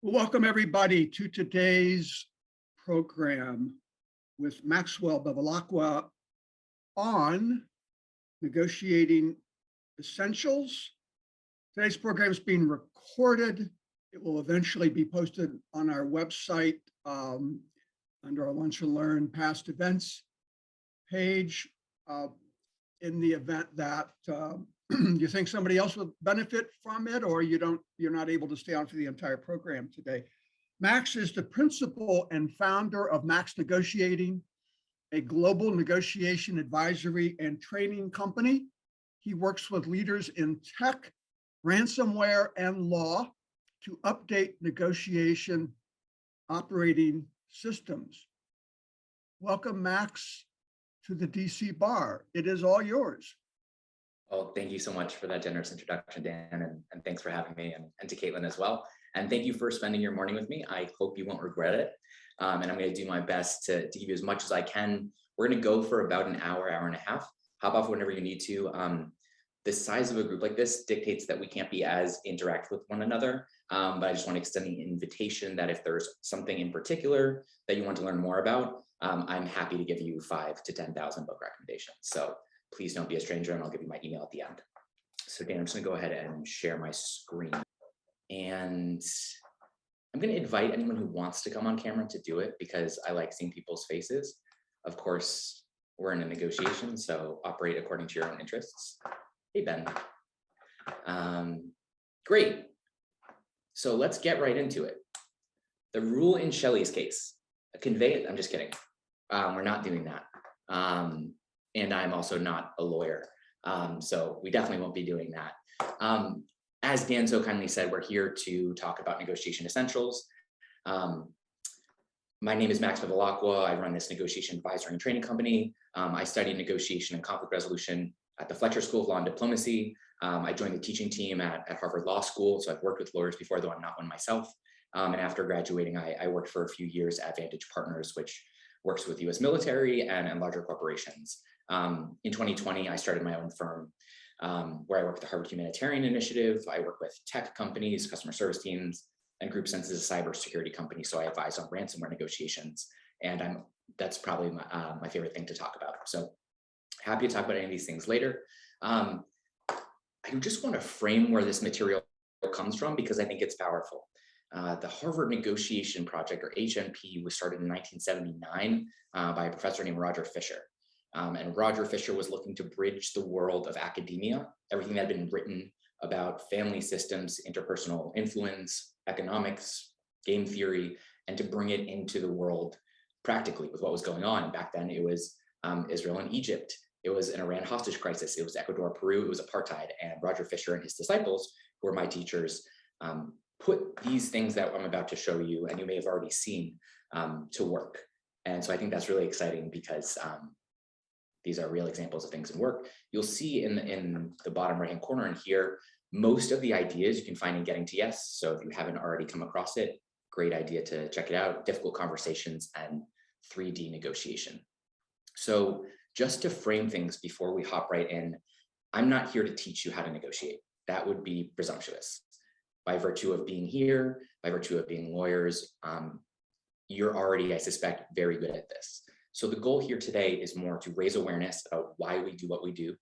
Welcome, everybody, to today's program with Maxwell Bevilacqua on negotiating essentials. Today's program is being recorded. It will eventually be posted on our website under our Lunch and Learn past events page. In the event that you think somebody else would benefit from it, or you're not able to stay on for the entire program today. Max is the principal and founder of Max Negotiating, a global negotiation advisory and training company. He works with leaders in tech, ransomware, and law to update negotiation operating systems. Welcome, Max, to the DC Bar. It is all yours. Well, thank you so much for that generous introduction, Dan, and thanks for having me, and to Caitlin as well. And thank you for spending your morning with me. I hope you won't regret it. And I'm going to do my best to give you as much as I can. We're going to go for about an hour, hour and a half. Hop off whenever you need to. The size of a group like this dictates that we can't be as interactive with one another. But I just want to extend the invitation that if there's something in particular that you want to learn more about, I'm happy to give you 5,000 to 10,000 book recommendations. So please don't be a stranger, and I'll give you my email at the end. So Dan, I'm just gonna go ahead and share my screen. And I'm gonna invite anyone who wants to come on camera to do it because I like seeing people's faces. Of course, we're in a negotiation, so operate according to your own interests. Hey, Ben. Great. So let's get right into it. The rule in Shelley's case, I'm just kidding. We're not doing that. And I'm also not a lawyer. So we definitely won't be doing that. As Dan so kindly said, we're here to talk about negotiation essentials. My name is Max Bevilacqua. I run this negotiation advisory and training company. I studied negotiation and conflict resolution at the Fletcher School of Law and Diplomacy. I joined the teaching team at Harvard Law School. So I've worked with lawyers before, though I'm not one myself. And after graduating, I worked for a few years at Vantage Partners, which works with US military and larger corporations. In 2020, I started my own firm where I work with the Harvard Humanitarian Initiative. I work with tech companies, customer service teams, and Group Sense is a cybersecurity company. So I advise on ransomware negotiations. And that's probably my favorite thing to talk about. So happy to talk about any of these things later. I just want to frame where this material comes from because I think it's powerful. The Harvard Negotiation Project, or HNP, was started in 1979 by a professor named Roger Fisher. And Roger Fisher was looking to bridge the world of academia, everything that had been written about family systems, interpersonal influence, economics, game theory, and to bring it into the world practically with what was going on. Back then, it was Israel and Egypt. It was an Iran hostage crisis. It was Ecuador, Peru. It was apartheid. And Roger Fisher and his disciples, who were my teachers, put these things that I'm about to show you, and you may have already seen, to work. And so I think that's really exciting because these are real examples of things in work. You'll see in the bottom right-hand corner in here, most of the ideas you can find in Getting to Yes. So if you haven't already come across it, great idea to check it out. Difficult Conversations and 3D Negotiation. So just to frame things before we hop right in, I'm not here to teach you how to negotiate. That would be presumptuous. By virtue of being here, by virtue of being lawyers, you're already, I suspect, very good at this. So the goal here today is more to raise awareness about why we do what we do,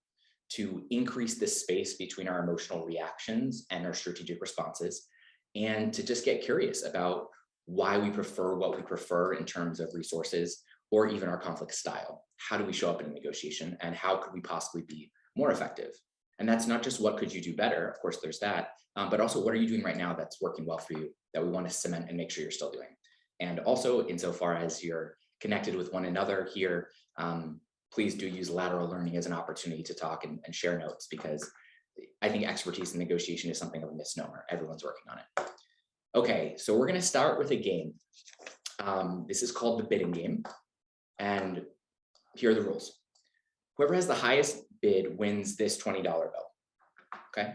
to increase the space between our emotional reactions and our strategic responses, and to just get curious about why we prefer what we prefer in terms of resources or even our conflict style. How do we show up in a negotiation, and how could we possibly be more effective? And that's not just what could you do better, of course there's that, but also what are you doing right now that's working well for you that we want to cement and make sure you're still doing. And also insofar as you're connected with one another here, please do use lateral learning as an opportunity to talk and share notes, because I think expertise in negotiation is something of a misnomer. Everyone's working on it. Okay, so we're going to start with a game. This is called the bidding game. And here are the rules. Whoever has the highest bid wins this $20 bill. Okay.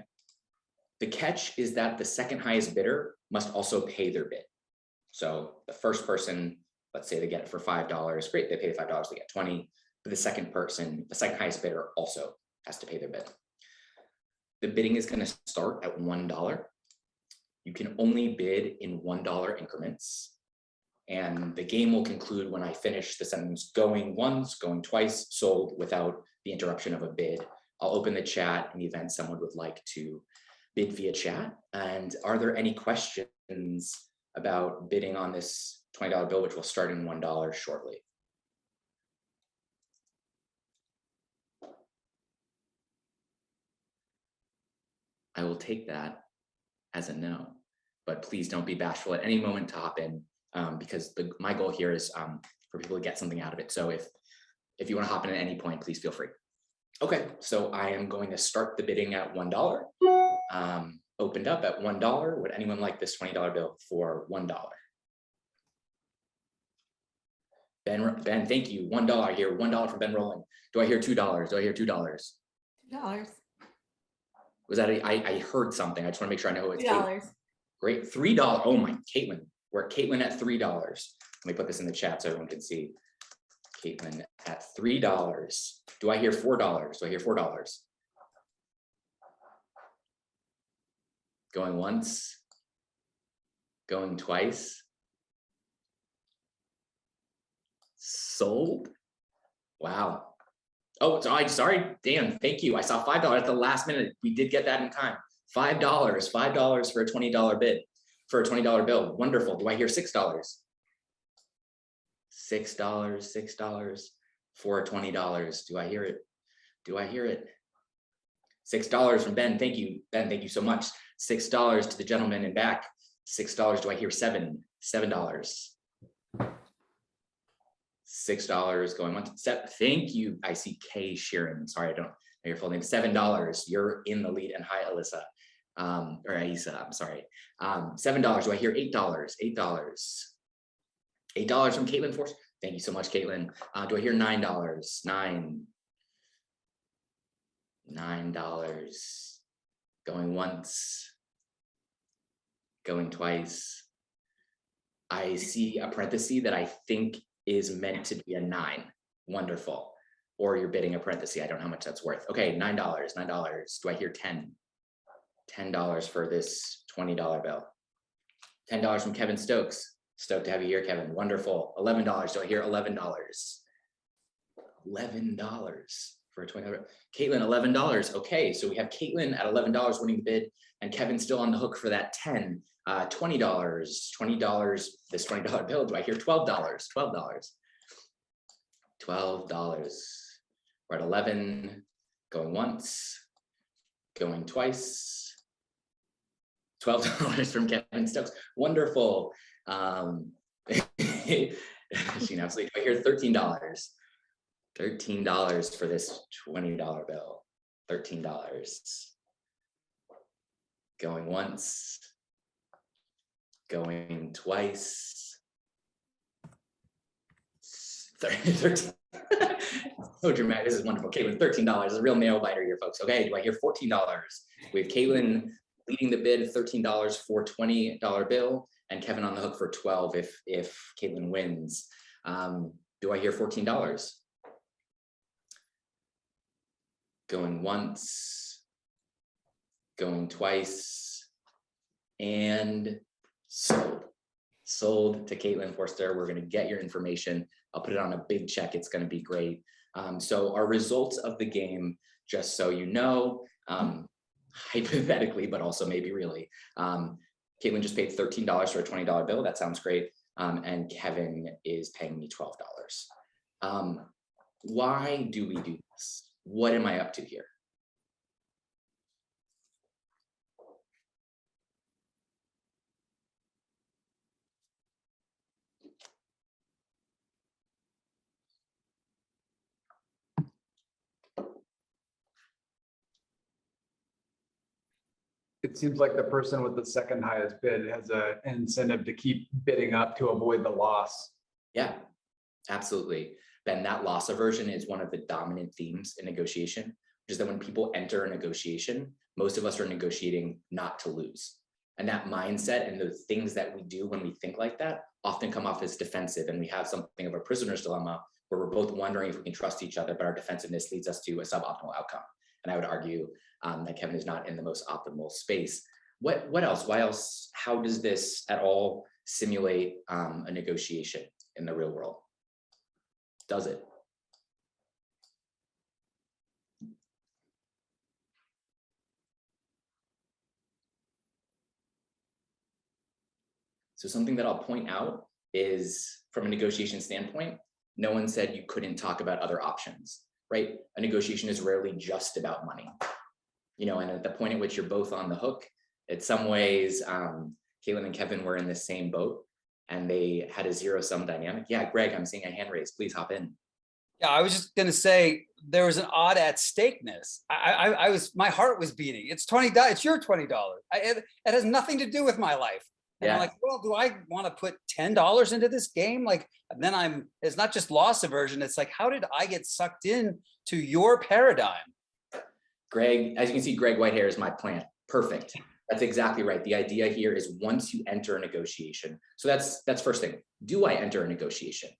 The catch is that the second highest bidder must also pay their bid. So the first person, let's say they get it for $5. Great, they pay the $5, they get 20. But the second person, the second highest bidder also has to pay their bid. The bidding is going to start at $1. You can only bid in $1 increments. And the game will conclude when I finish the sentence going once, going twice, sold, without the interruption of a bid. I'll open the chat in the event someone would like to bid via chat. And are there any questions about bidding on this $20 bill, which will start in $1 shortly? I will take that as a no, but please don't be bashful at any moment to hop in, because my goal here is for people to get something out of it. So if you want to hop in at any point, please feel free. Okay, so I am going to start the bidding at $1. Opened up at $1. Would anyone like this $20 bill for $1? Ben, thank you. $1 I hear. $1 from Ben Rowland. Do I hear $2? Do I hear $2? $2. Was that I heard something. I just want to make sure I know who it's. $2. Great. $3. Oh my, Caitlin. We're at Caitlin at $3. Let me put this in the chat so everyone can see. Caitlin at $3. Do I hear $4? Do I hear $4? Going once, going twice. Sold. Wow. Oh, sorry, Dan, thank you. I saw $5 at the last minute. We did get that in time. $5 for a $20 bid, for a $20 bill. Wonderful. Do I hear $6? $6 for a $20. Do I hear it? Do I hear it? $6 from Ben. Thank you, Ben. Thank you so much. $6 to the gentleman in back. $6. Do I hear $7? $7. $6 going on. Thank you. I see Kay Sheeran. Sorry, I don't know your full name. $7. You're in the lead. And hi, Alyssa. Or Aisa, I'm sorry. $7. Do I hear $8? $8. $8 from Caitlin Force. Thank you so much, Caitlin. Do I hear $9? $9. Going once. Going twice. I see a parenthesis that I think is meant to be a 9. Wonderful. Or you're bidding a parenthesis. I don't know how much that's worth. Okay, $9. $9. Do I hear 10? $10 for this $20 bill. $10 from Kevin Stokes. Stoked to have you here, Kevin. Wonderful. $11. Do I hear $11? $11 for a $20. Caitlin, $11. Okay, so we have Caitlin at $11 winning the bid, and Kevin still on the hook for that 10. $20. $20. This $20 bill. Do I hear $12? $12. $12. We're at 11. Going once. Going twice. $12 from Kevin Stokes. Wonderful. She now sleep. I hear $13. $13 for this $20 bill. $13. Going once. Going twice. 13. So dramatic. This is wonderful. Caitlin, $13 is a real nail biter here, folks. Okay, do I hear $14? We have Caitlin leading the bid, $13 for $20 bill, and Kevin on the hook for 12 if Caitlin wins. Do I hear $14? Going once, going twice, and sold. Sold to Caitlin Forster. We're going to get your information. I'll put it on a big check. It's going to be great. So our results of the game, just so you know, hypothetically, but also maybe really, Caitlin just paid $13 for a $20 bill. That sounds great. And Kevin is paying me $12. Why do we do this? What am I up to here? It seems like the person with the second highest bid has an incentive to keep bidding up to avoid the loss. Yeah, absolutely. Ben, that loss aversion is one of the dominant themes in negotiation, which is that when people enter a negotiation, most of us are negotiating not to lose. And that mindset and the things that we do when we think like that often come off as defensive. And we have something of a prisoner's dilemma where we're both wondering if we can trust each other, but our defensiveness leads us to a suboptimal outcome. And I would argue that Kevin is not in the most optimal space. What else? Why else? How does this at all simulate a negotiation in the real world? Does it? So something that I'll point out is, from a negotiation standpoint, no one said you couldn't talk about other options, right? A negotiation is rarely just about money. You know, and at the point at which you're both on the hook, in some ways, Caitlin and Kevin were in the same boat and they had a zero-sum dynamic. Yeah, Greg, I'm seeing a hand raised. Please hop in. Yeah, I was just gonna say there was an odd at stakeness. I was, my heart was beating. It's $20. It's your $20. It has nothing to do with my life. And I'm Yeah. like, well, do I want to put $10 into this game? Like, and then it's not just loss aversion. It's like, how did I get sucked in to your paradigm? Greg, as you can see, Greg Whitehair is my plant. Perfect. That's exactly right. The idea here is once you enter a negotiation. So that's first thing. Do I enter a negotiation?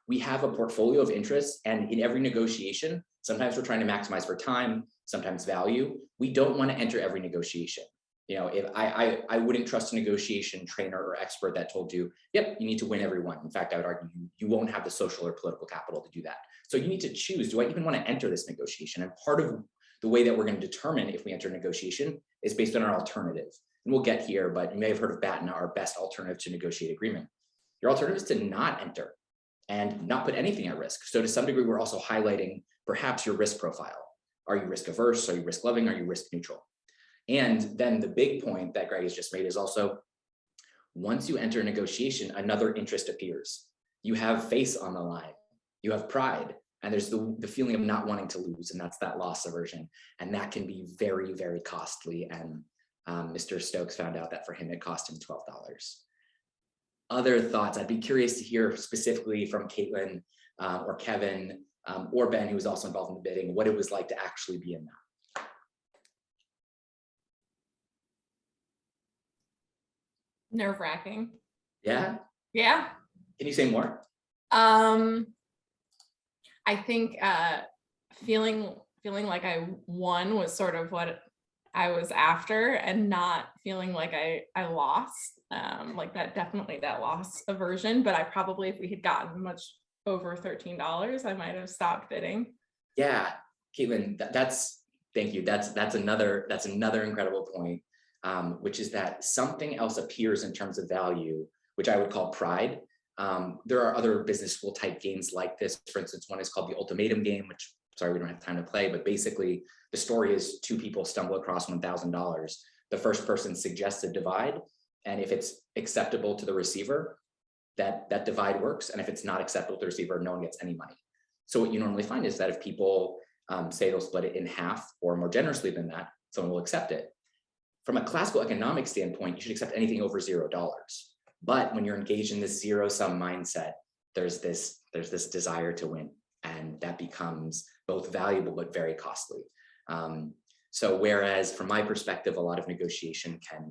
We have a portfolio of interests, and in every negotiation, sometimes we're trying to maximize for time, sometimes value. We don't want to enter every negotiation. You know, if I wouldn't trust a negotiation trainer or expert that told you, yep, you need to win every one. In fact, I would argue you won't have the social or political capital to do that. So you need to choose, do I even want to enter this negotiation? And part of the way that we're going to determine if we enter a negotiation is based on our alternative. And we'll get here, but you may have heard of BATNA, our best alternative to negotiate agreement. Your alternative is to not enter and not put anything at risk. So to some degree, we're also highlighting perhaps your risk profile. Are you risk averse? Are you risk loving? Are you risk neutral? And then the big point that Greg has just made is also, once you enter a negotiation, another interest appears. You have face on the line, you have pride, and there's the feeling of not wanting to lose, and that's that loss aversion. And that can be very, very costly. And Mr. Stokes found out that for him, it cost him $12. Other thoughts? I'd be curious to hear specifically from Caitlin or Kevin or Ben, who was also involved in the bidding, what it was like to actually be in that. Nerve-wracking. Yeah. Yeah. Can you say more? I think feeling like I won was sort of what I was after, and not feeling like I lost. Like that loss aversion. But I probably, if we had gotten much over $13, I might have stopped bidding. Yeah, Caitlin, thank you. That's another incredible point, which is that something else appears in terms of value, which I would call pride. There are other business school type games like this. For instance, one is called the Ultimatum Game, which, sorry, we don't have time to play, but basically the story is two people stumble across $1,000. The first person suggests a divide, and if it's acceptable to the receiver, that divide works. And if it's not acceptable to the receiver, no one gets any money. So what you normally find is that if people say they'll split it in half or more generously than that, someone will accept it. From a classical economic standpoint, you should accept anything over $0. But when you're engaged in this zero-sum mindset, there's this desire to win, and that becomes both valuable but very costly. So whereas from my perspective, a lot of negotiation can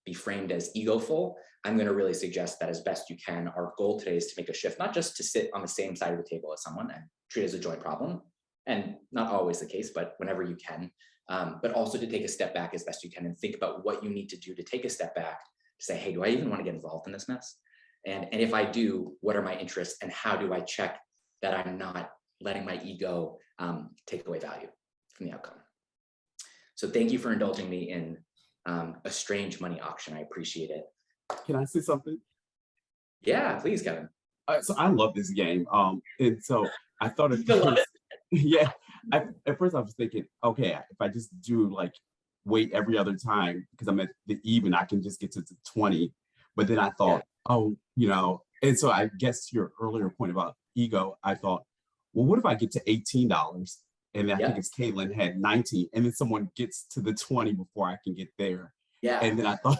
be framed as egoful, I'm going to really suggest that as best you can, our goal today is to make a shift, not just to sit on the same side of the table as someone and treat it as a joint problem, and not always the case, but whenever you can, but also to take a step back as best you can and think about what you need to do to take a step back, to say, hey, do I even want to get involved in this mess? And if I do, what are my interests, and how do I check that I'm not letting my ego take away value from the outcome? So thank you for indulging me in a strange money auction. I appreciate it. Can I say something? Yeah, please, Kevin. So I love this game. And so I thought at first, yeah, at first I was thinking, okay, if I just do like wait every other time because I'm at the even, I can just get to 20. But then I thought, oh, you know, and so I guess to your earlier point about ego, I thought, well, what if I get to $18? And then I think it's Caitlin had 19, and then someone gets to the 20 before I can get there. Yeah. And then I thought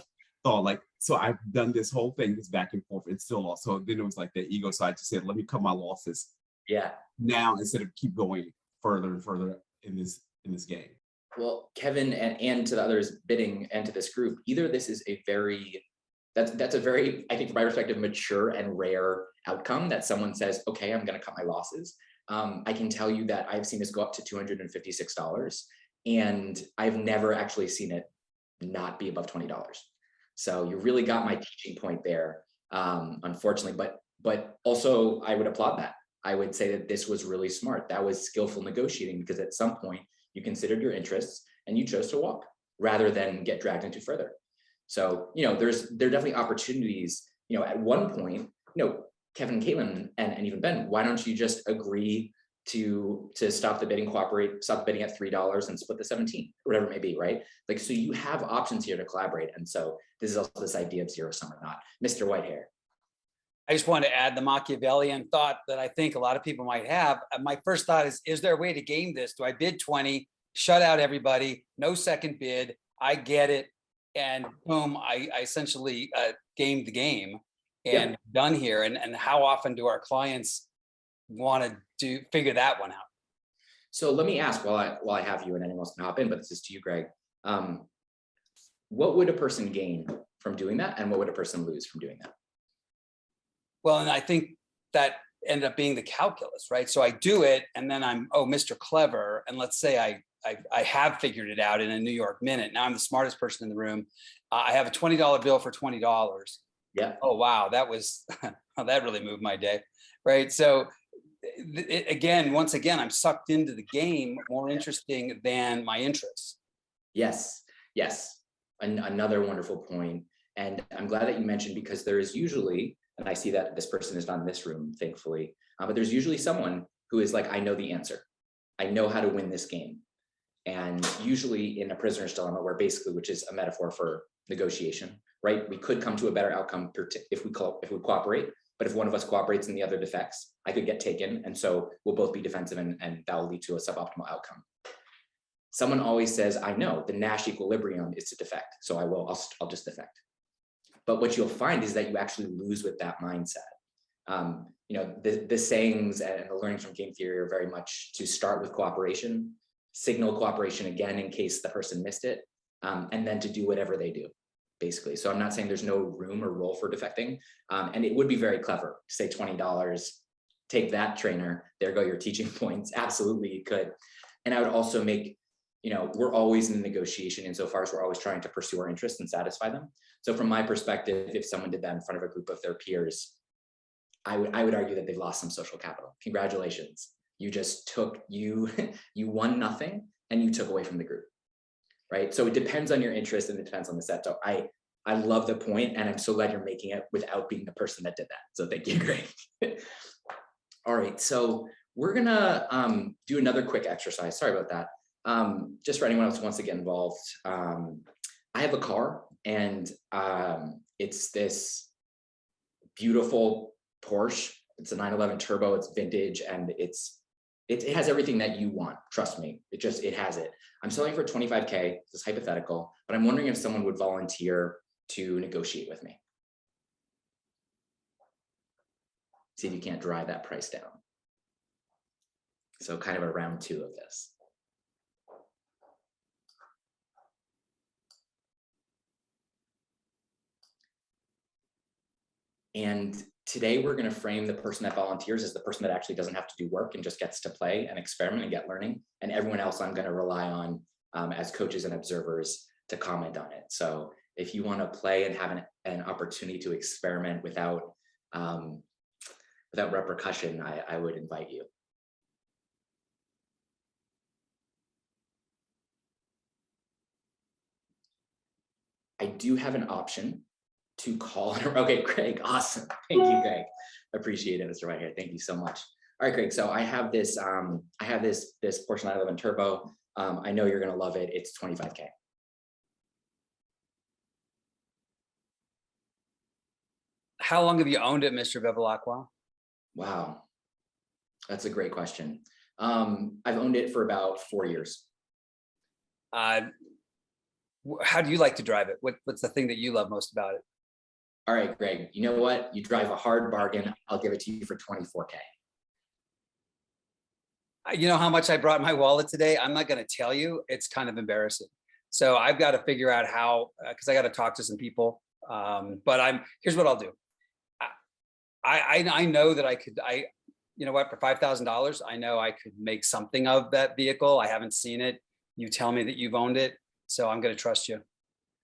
like, so I've done this whole thing, this back and forth, and still lost. So then it was like the ego. So I just said, let me cut my losses. Yeah. Now instead of keep going further and further in this game. Well, Kevin and to the others bidding and to this group, either this is a very, that's a very, I think from my perspective, mature and rare outcome that someone says, okay, I'm going to cut my losses. I can tell you that I've seen this go up to $256, and I've never actually seen it not be above $20. So you really got my teaching point there, unfortunately, but also I would applaud that. I would say that this was really smart. That was skillful negotiating, because at some point you considered your interests and you chose to walk rather than get dragged into further. So, there are definitely opportunities, at one point, Kevin and Caitlin and even Ben, why don't you just agree to stop the bidding, stop the bidding at $3 and split the 17, or whatever it may be, right? Like, so you have options here to collaborate. And so this is also this idea of zero sum or not. Mr. Whitehair. I just want to add the Machiavellian thought that I think a lot of people might have. My first thought is there a way to game this? Do I bid 20, shut out everybody, no second bid, I get it, and boom, I essentially gamed the game and done here. And how often do our clients want to figure that one out? So let me ask while I have you, and anyone else can hop in, but this is to you, Greg. What would a person gain from doing that? And what would a person lose from doing that? Well, and I think that ended up being the calculus, right? So I do it, and then I'm, Mr. Clever. And let's say I have figured it out in a New York minute. Now I'm the smartest person in the room. I have a $20 bill for $20. Yeah. Oh, wow. That was, that really moved my day. Right. So once again, I'm sucked into the game, more interesting than my interests. Yes. Another wonderful point. And I'm glad that you mentioned, because there is usually, and I see that this person is not in this room, thankfully, but there's usually someone who is like, I know the answer. I know how to win this game. And usually in a prisoner's dilemma, which is a metaphor for negotiation, right? We could come to a better outcome if we cooperate, but if one of us cooperates and the other defects, I could get taken. And so we'll both be defensive, and that will lead to a suboptimal outcome. Someone always says, I know the Nash equilibrium is to defect. So I'll just defect. But what you'll find is that you actually lose with that mindset. The sayings and the learnings from game theory are very much to start with cooperation, signal cooperation again in case the person missed it, and then to do whatever they do, basically. So I'm not saying there's no room or role for defecting. And it would be very clever to say $20, take that, trainer, there go your teaching points. Absolutely, you could. And I would also make, we're always in negotiation insofar as we're always trying to pursue our interests and satisfy them. So from my perspective, if someone did that in front of a group of their peers, I would argue that they've lost some social capital. Congratulations. You just you won nothing and you took away from the group, right? So it depends on your interest and it depends on the set. So I love the point, and I'm so glad you're making it without being the person that did that. So thank you, Greg. All right, so we're gonna do another quick exercise. Sorry about that. Just for anyone else who wants to get involved. I have a car, and it's this beautiful Porsche. It's a 911 turbo, it's vintage, and it has everything that you want. Trust me, it has it. I'm selling for $25K, this is hypothetical, but I'm wondering if someone would volunteer to negotiate with me. See if you can't drive that price down. So kind of a round two of this. And today we're going to frame the person that volunteers as the person that actually doesn't have to do work and just gets to play and experiment and get learning. And everyone else I'm going to rely on as coaches and observers to comment on it. So if you want to play and have an opportunity to experiment without repercussion, I would invite you. I do have an option to call. Okay, Greg, awesome. Thank you, Greg. Appreciate it, Mr. Whitehair. Thank you so much. All right, Greg. So I have this Porsche 911 Turbo. I know you're gonna love it. It's $25K. How long have you owned it, Mr. Bevilacqua? Wow, that's a great question. I've owned it for about 4 years. How do you like to drive it? What's the thing that you love most about it? All right, Greg, you know what? You drive a hard bargain. I'll give it to you for $24K. You know how much I brought in my wallet today? I'm not going to tell you. It's kind of embarrassing. So I've got to figure out how, because I got to talk to some people. But here's what I'll do. I know that you know what, for $5,000, I know I could make something of that vehicle. I haven't seen it. You tell me that you've owned it. So I'm going to trust you.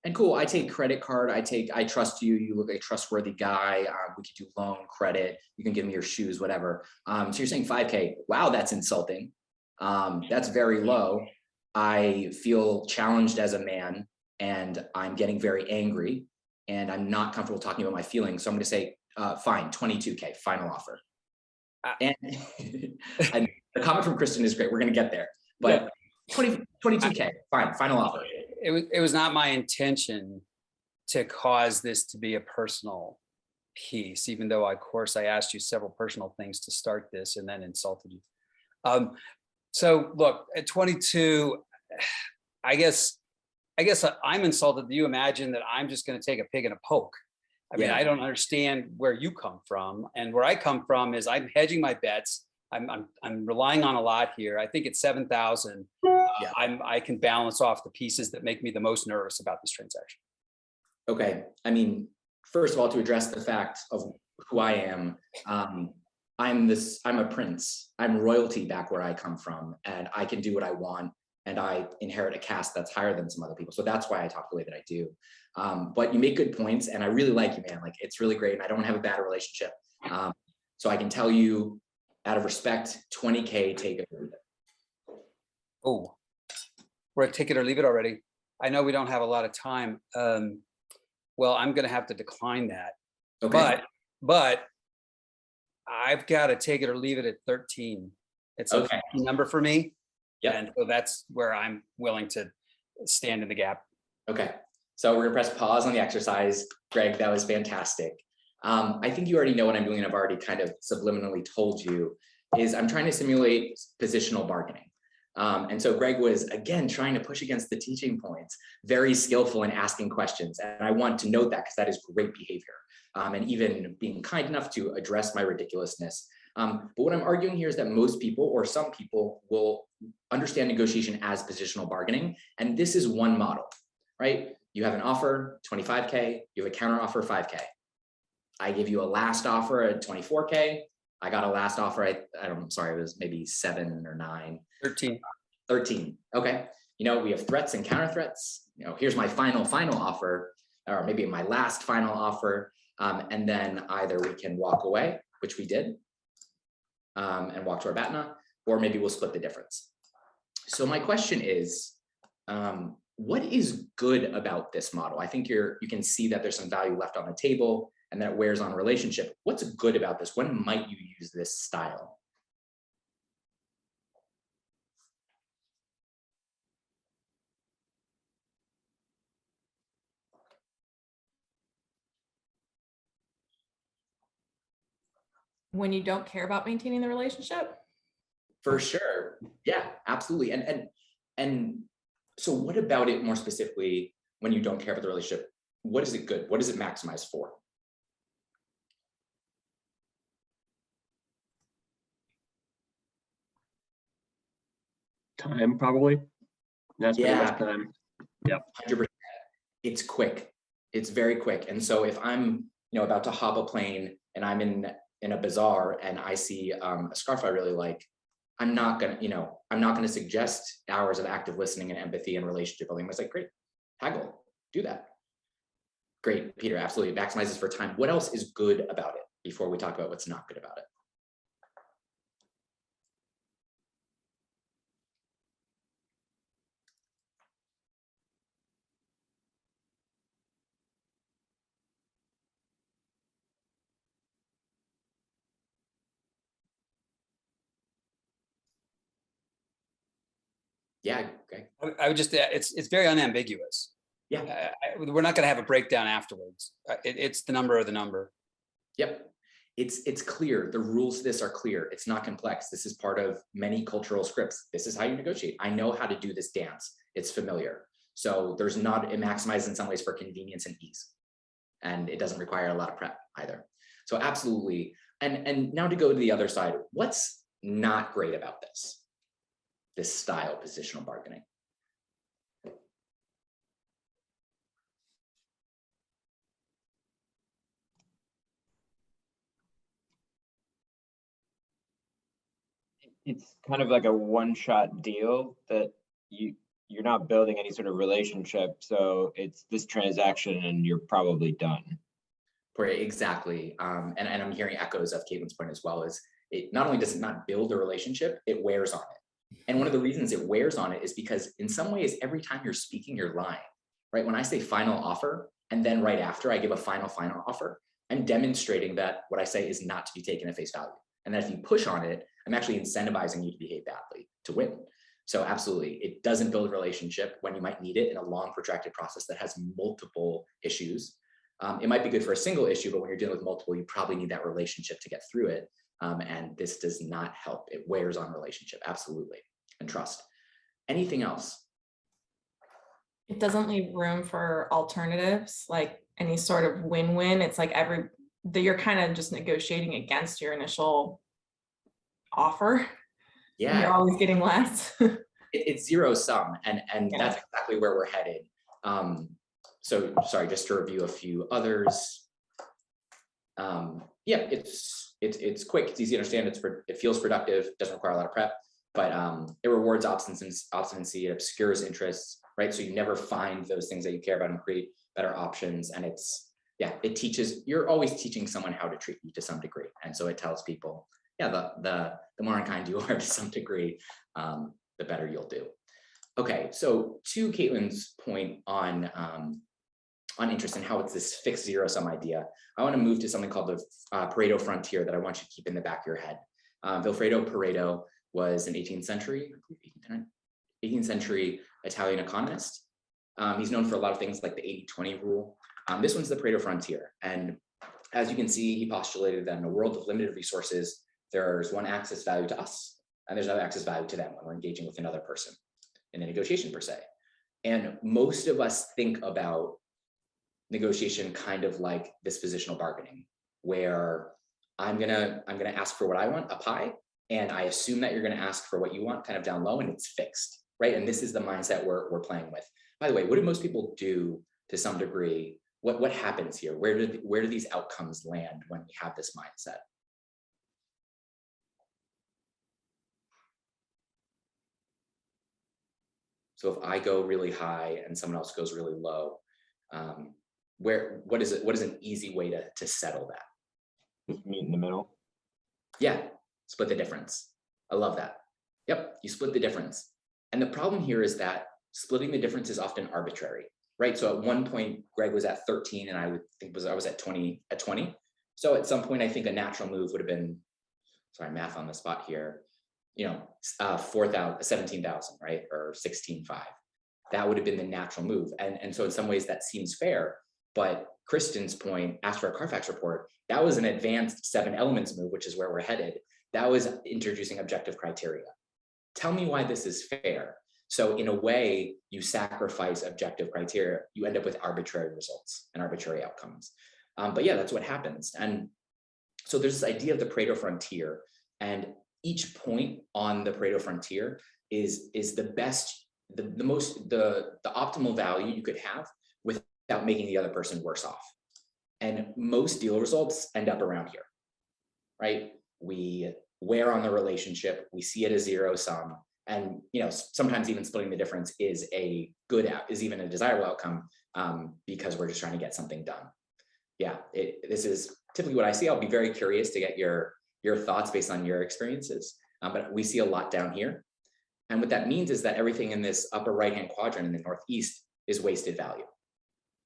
And cool, I take credit card. I trust you. You look like a trustworthy guy. We could do loan, credit. You can give me your shoes, whatever. So you're saying 5K. Wow, that's insulting. That's very low. I feel challenged as a man, and I'm getting very angry, and I'm not comfortable talking about my feelings. So I'm going to say, fine, 22K, final offer. And, and the comment from Kristen is great. We're going to get there, but 22K, fine, final offer. It was not my intention to cause this to be a personal piece, even though, of course, I asked you several personal things to start this and then insulted you. So look, at 22, I guess I'm insulted. Do you imagine that I'm just going to take a pig and a poke? I mean, Yeah. I don't understand where you come from, and where I come from is I'm hedging my bets. I'm relying on a lot here. I think at 7,000, Yeah. I can balance off the pieces that make me the most nervous about this transaction. Okay. I mean, first of all, to address the fact of who I am, I'm a prince. I'm royalty back where I come from, and I can do what I want, and I inherit a caste that's higher than some other people. So that's why I talk the way that I do. But you make good points, and I really like you, man. Like, it's really great, and I don't have a bad relationship. So I can tell you, out of respect, 20K, take it or leave it. Oh, we're at take it or leave it already. I know we don't have a lot of time. Well, I'm going to have to decline that. Okay. But I've got to take it or leave it at 13. It's a Okay. key number for me. Yep. And so that's where I'm willing to stand in the gap. Okay. So we're gonna press pause on the exercise. Greg, that was fantastic. I think you already know what I'm doing. I've already kind of subliminally told you, is I'm trying to simulate positional bargaining. And so Greg was, again, trying to push against the teaching points, very skillful in asking questions. And I want to note that because that is great behavior. And even being kind enough to address my ridiculousness. But what I'm arguing here is that most people, or some people, will understand negotiation as positional bargaining. And this is one model, right? You have an offer, 25K, you have a counter offer, 5K. I give you a last offer at 24K. I got a last offer, I'm sorry, it was maybe 7 or 9. 13. 13, okay. You know, we have threats and counter threats. You know, here's my final offer, or maybe my last final offer. And then either we can walk away, which we did, and walk to our BATNA, or maybe we'll split the difference. So my question is, what is good about this model? I think you can see that there's some value left on the table and that wears on relationship. What's good about this? When might you use this style? When you don't care about maintaining the relationship? For sure. Yeah, absolutely. And so what about it more specifically when you don't care about the relationship? What is it good? What does it maximize for? Time, probably. That's pretty Yeah. much time. Yep. 100%. It's quick. It's very quick. And so if I'm, about to hop a plane and I'm in a bazaar and I see a scarf I really like, I'm not gonna suggest hours of active listening and empathy and relationship building. I was like, great, haggle, do that. Great, Peter, absolutely. It maximizes for time. What else is good about it before we talk about what's not good about it? Yeah, okay. I would just, it's very unambiguous. Yeah. We're not going to have a breakdown afterwards. It's the number or the number. Yep. It's clear. The rules to this are clear. It's not complex. This is part of many cultural scripts. This is how you negotiate. I know how to do this dance. It's familiar. So it maximizes in some ways for convenience and ease. And it doesn't require a lot of prep either. So absolutely. And now to go to the other side, what's not great about this style positional bargaining? It's kind of like a one-shot deal that you're not building any sort of relationship. So it's this transaction and you're probably done. Right, exactly. And I'm hearing echoes of Caitlin's point as well, is it not only does it not build a relationship, it wears on it. And one of the reasons it wears on it is because in some ways, every time you're speaking, you're lying, right? When I say final offer, and then right after I give a final offer, I'm demonstrating that what I say is not to be taken at face value. And that if you push on it, I'm actually incentivizing you to behave badly to win. So absolutely, it doesn't build a relationship when you might need it in a long protracted process that has multiple issues. It might be good for a single issue, but when you're dealing with multiple, you probably need that relationship to get through it. And this does not help. It wears on relationship, absolutely, and trust. Anything else? It doesn't leave room for alternatives, like any sort of win-win. It's like you're kind of just negotiating against your initial offer. Yeah. You're always getting less. It's zero sum, and Yeah. that's exactly where we're headed. So sorry, just to review a few others. Yeah, it's quick, it's easy to understand, it feels productive, doesn't require a lot of prep, but it rewards obstinacy, it obscures interests, right? So you never find those things that you care about and create better options. And it teaches, you're always teaching someone how to treat you to some degree. And so it tells people, yeah, the more unkind you are to some degree, the better you'll do. Okay, so to Caitlin's point on interest and how it's this fixed zero sum idea, I want to move to something called the Pareto frontier that I want you to keep in the back of your head. Vilfredo Pareto was an 18th century Italian economist. He's known for a lot of things like the 80-20 rule. This one's the Pareto frontier. And as you can see, he postulated that in a world of limited resources, there's one access value to us, and there's another access value to them when we're engaging with another person in a negotiation per se. And most of us think about negotiation kind of like this positional bargaining, where I'm gonna ask for what I want, a pie, and I assume that you're gonna ask for what you want kind of down low, and it's fixed, right? And this is the mindset we're playing with. By the way, what do most people do to some degree? What happens here? Where do these outcomes land when we have this mindset? So if I go really high and someone else goes really low, what is an easy way to settle that? Just meet in the middle. Yeah, split the difference. I love that. Yep, you split the difference. And the problem here is that splitting the difference is often arbitrary, right? So at one point, Greg was at 13 and I was at 20. So at some point, I think a natural move would have been, sorry, math on the spot here, 17,000, right? Or 16,500. That would have been the natural move. And so in some ways that seems fair, but Kristen's point, asked for a Carfax report, that was an advanced 7 elements move, which is where we're headed. That was introducing objective criteria. Tell me why this is fair. So in a way, you sacrifice objective criteria, you end up with arbitrary results and arbitrary outcomes. But yeah, that's what happens. And so there's this idea of the Pareto frontier, and each point on the Pareto frontier is the best, the optimal value you could have without making the other person worse off. And most deal results end up around here, right? We wear on the relationship, we see it as zero sum, and sometimes even splitting the difference is even a desirable outcome, because we're just trying to get something done. Yeah, this is typically what I see. I'll be very curious to get your thoughts based on your experiences, but we see a lot down here. And what that means is that everything in this upper right-hand quadrant in the Northeast is wasted value.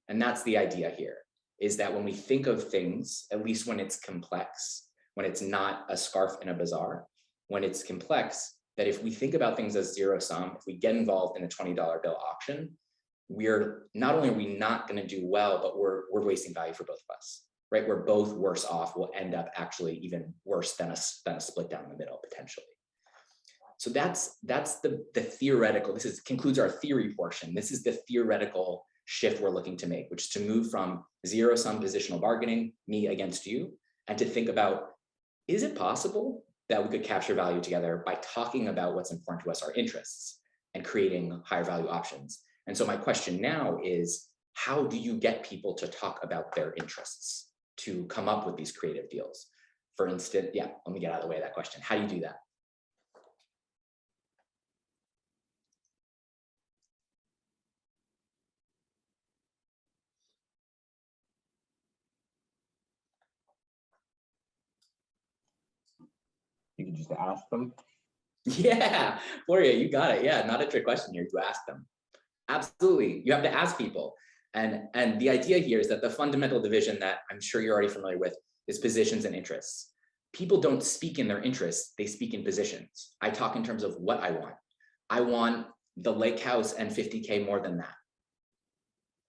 And that's the idea here, is that when we think of things, at least when it's complex, when it's not a scarf in a bazaar, when it's complex, that if we think about things as zero sum, if we get involved in a $20 bill auction, we're not only are we not going to do well, but we're wasting value for both of us, right? We're both worse off. We'll end up actually even worse than a split down the middle potentially. So that's the theoretical. This concludes our theory portion. This is the theoretical shift we're looking to make, which is to move from zero sum positional bargaining, me against you, and to think about, is it possible that we could capture value together by talking about what's important to us, our interests, and creating higher value options? And so my question now is, how do you get people to talk about their interests, to come up with these creative deals? For instance, yeah, let me get out of the way of that question. How do you do that? You could just ask them. Yeah, Gloria, you got it. Yeah, not a trick question here. You ask them. Absolutely. You have to ask people. And the idea here is that the fundamental division that I'm sure you're already familiar with is positions and interests. People don't speak in their interests, they speak in positions. I talk in terms of what I want. I want the lake house and 50K more than that.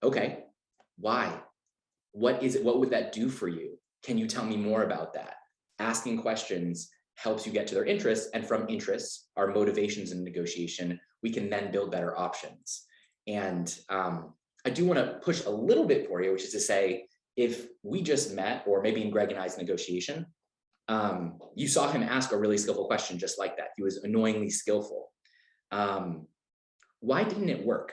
Okay, why? What is it? What would that do for you? Can you tell me more about that? Asking questions helps you get to their interests, and from interests, our motivations in negotiation, we can then build better options. And I do want to push a little bit for you, which is to say, if we just met, or maybe in Greg and I's negotiation, you saw him ask a really skillful question just like that. He was annoyingly skillful. Why didn't it work?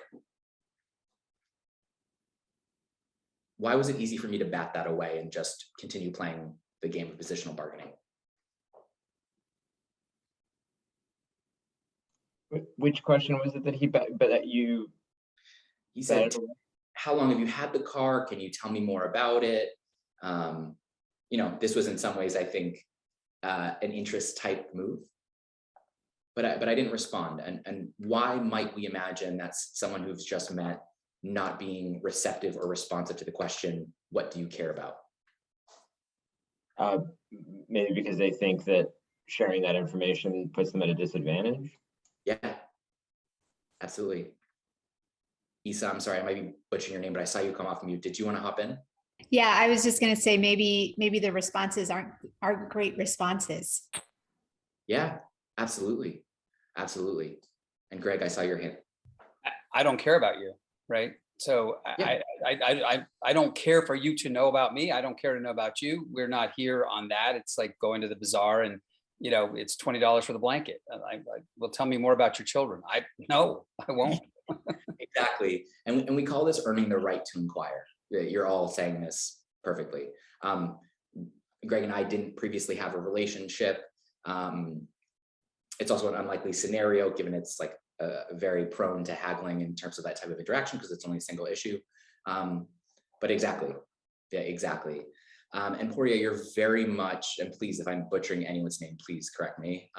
Why was it easy for me to bat that away and just continue playing the game of positional bargaining? Which question was it that that you? He said, batted away? how long have you had the car? Can you tell me more about it? You know, this was in some ways, I think, an interest type move, but I didn't respond. And why might we imagine that's someone who's just met not being receptive or responsive to the question, what do you care about? Maybe because they think that sharing that information puts them at a disadvantage. Yeah, absolutely. Isa, I'm sorry, I might be butchering your name, but I saw you come off mute. Did you want to hop in? Yeah, I was just going to say maybe the responses aren't great responses. Yeah, absolutely. Absolutely. And Greg, I saw your hand. I don't care about you, right? So Yeah. I don't care for you to know about me. I don't care to know about you. We're not here on that. It's like going to the bazaar and, you know, it's $20 for the blanket. Well, tell me more about your children. No, I won't. Exactly. And we call this earning the right to inquire. You're all saying this perfectly. Greg and I didn't previously have a relationship. It's also an unlikely scenario given it's like very prone to haggling in terms of that type of interaction because it's only a single issue. But exactly. Yeah, exactly. And Poria, you're very much, and please, if I'm butchering anyone's name, please correct me.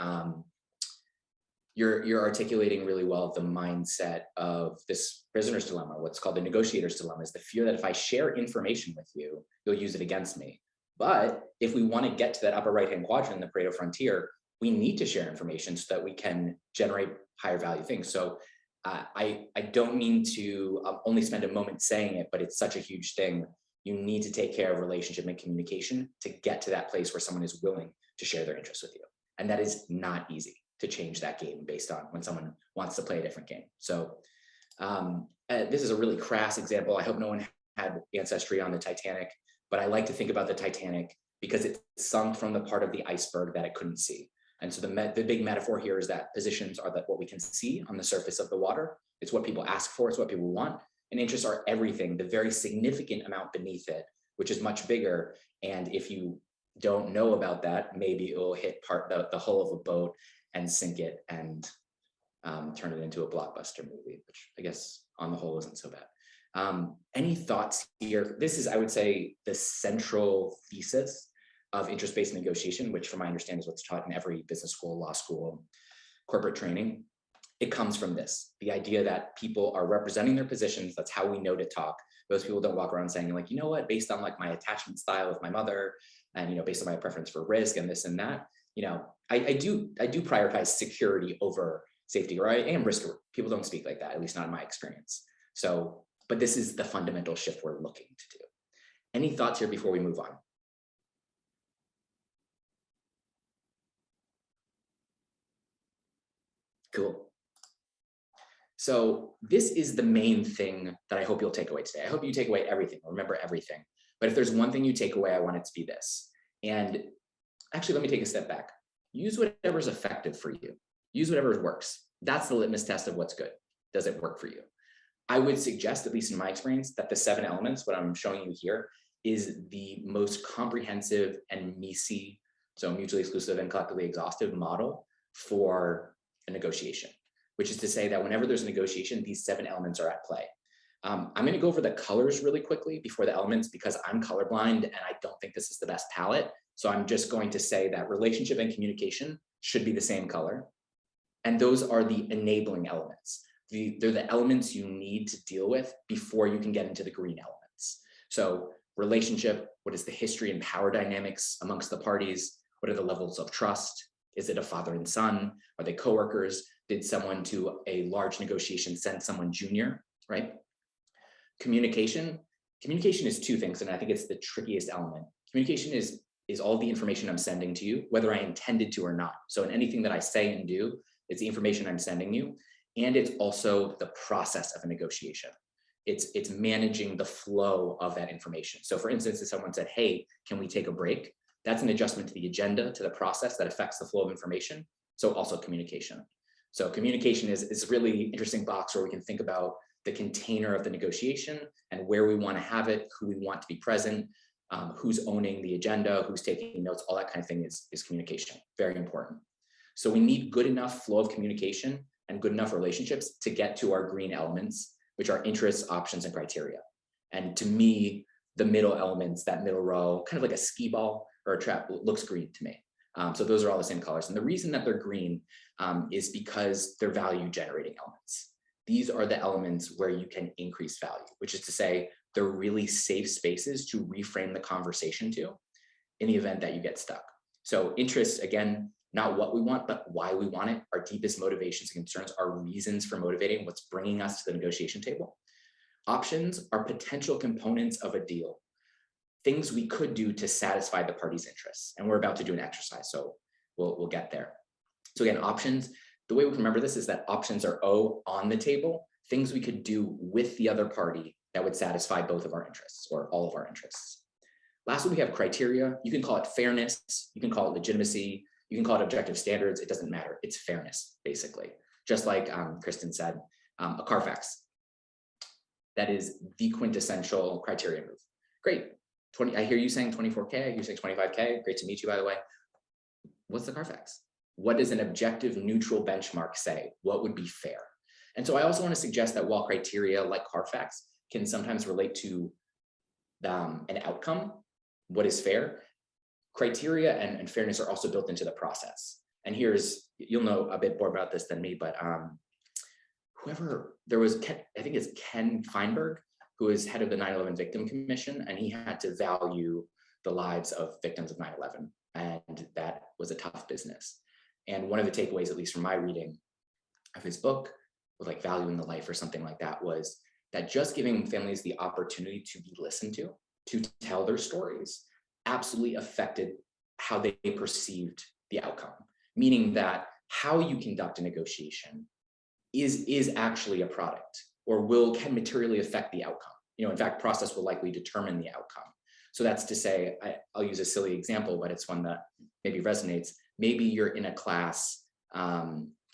You're articulating really well the mindset of this prisoner's dilemma. What's called the negotiator's dilemma is the fear that if I share information with you, you'll use it against me. But if we want to get to that upper right-hand quadrant in the Pareto frontier, we need to share information so that we can generate higher value things. So I don't mean to only spend a moment saying it, but it's such a huge thing. You need to take care of relationship and communication to get to that place where someone is willing to share their interests with you. And that is not easy to change that game based on when someone wants to play a different game. So this is a really crass example. I hope no one had ancestry on the Titanic, but I like to think about the Titanic because it sunk from the part of the iceberg that it couldn't see. And so the big metaphor here is that positions are what we can see on the surface of the water. It's what people ask for, it's what people want. And interests are everything, the very significant amount beneath it, which is much bigger. And if you don't know about that, maybe it will hit the hull of a boat and sink it and turn it into a blockbuster movie, which I guess on the whole isn't so bad. Any thoughts here? This is, I would say, the central thesis of interest-based negotiation, which from my understanding is what's taught in every business school, law school, corporate training. It comes from this, the idea that people are representing their positions. That's how we know to talk. Those people don't walk around saying like, you know what, based on like my attachment style with my mother and, you know, based on my preference for risk and this and that, you know, I do prioritize security over safety, or I am risk. People don't speak like that, at least not in my experience. So, but this is the fundamental shift we're looking to do. Any thoughts here before we move on? Cool. So this is the main thing that I hope you'll take away today. I hope you take away everything, remember everything. But if there's one thing you take away, I want it to be this. And actually, let me take a step back. Use whatever's effective for you. Use whatever works. That's the litmus test of what's good. Does it work for you? I would suggest, at least in my experience, that the 7 elements, what I'm showing you here, is the most comprehensive and MECE, so mutually exclusive and collectively exhaustive model for a negotiation, which is to say that whenever there's a negotiation, these 7 elements are at play. I'm going to go over the colors really quickly before the elements because I'm colorblind and I don't think this is the best palette. So I'm just going to say that relationship and communication should be the same color. And those are the enabling elements. They're the elements you need to deal with before you can get into the green elements. So relationship, what is the history and power dynamics amongst the parties? What are the levels of trust? Is it a father and son? Are they coworkers? Did someone to a large negotiation send someone junior, right? Communication is two things, and I think it's the trickiest element. Communication is all the information I'm sending to you, whether I intended to or not. So in anything that I say and do, it's the information I'm sending you. And it's also the process of a negotiation. It's managing the flow of that information. So for instance, if someone said, hey, can we take a break? That's an adjustment to the agenda, to the process that affects the flow of information. So also communication. So communication is a really interesting box where we can think about the container of the negotiation and where we want to have it, who we want to be present, who's owning the agenda, who's taking notes, all that kind of thing is communication, very important. So we need good enough flow of communication and good enough relationships to get to our green elements, which are interests, options, and criteria. And to me, the middle elements, that middle row, kind of like a skee ball or a trap, looks green to me. So those are all the same colors. And the reason that they're green is because they're value generating elements. These are the elements where you can increase value, which is to say they're really safe spaces to reframe the conversation to in the event that you get stuck. So interests, again, not what we want, but why we want it. Our deepest motivations and concerns are reasons for motivating what's bringing us to the negotiation table. Options are potential components of a deal, things we could do to satisfy the party's interests. And we're about to do an exercise, so we'll get there. So again, options, the way we remember this is that options are O, on the table, things we could do with the other party that would satisfy both of our interests or all of our interests. Lastly, we have criteria. You can call it fairness, you can call it legitimacy, you can call it objective standards, it doesn't matter. It's fairness, basically. Just like Kristen said, a Carfax. That is the quintessential criteria move. Great, I hear you saying 24K, I hear you saying 25K, great to meet you, by the way. What's the Carfax? What does an objective neutral benchmark say? What would be fair? And so I also want to suggest that while criteria like Carfax can sometimes relate to an outcome, what is fair, criteria and fairness are also built into the process. And you'll know a bit more about this than me, but I think it's Ken Feinberg, who is head of the 9/11 Victim Commission, and he had to value the lives of victims of 9/11, and that was a tough business. And one of the takeaways, at least from my reading of his book, with like valuing the life or something like that, was that just giving families the opportunity to be listened to tell their stories, absolutely affected how they perceived the outcome. Meaning that how you conduct a negotiation is actually a product or can materially affect the outcome. In fact, process will likely determine the outcome. So that's to say, I'll use a silly example, but it's one that maybe resonates. Maybe you're in a class,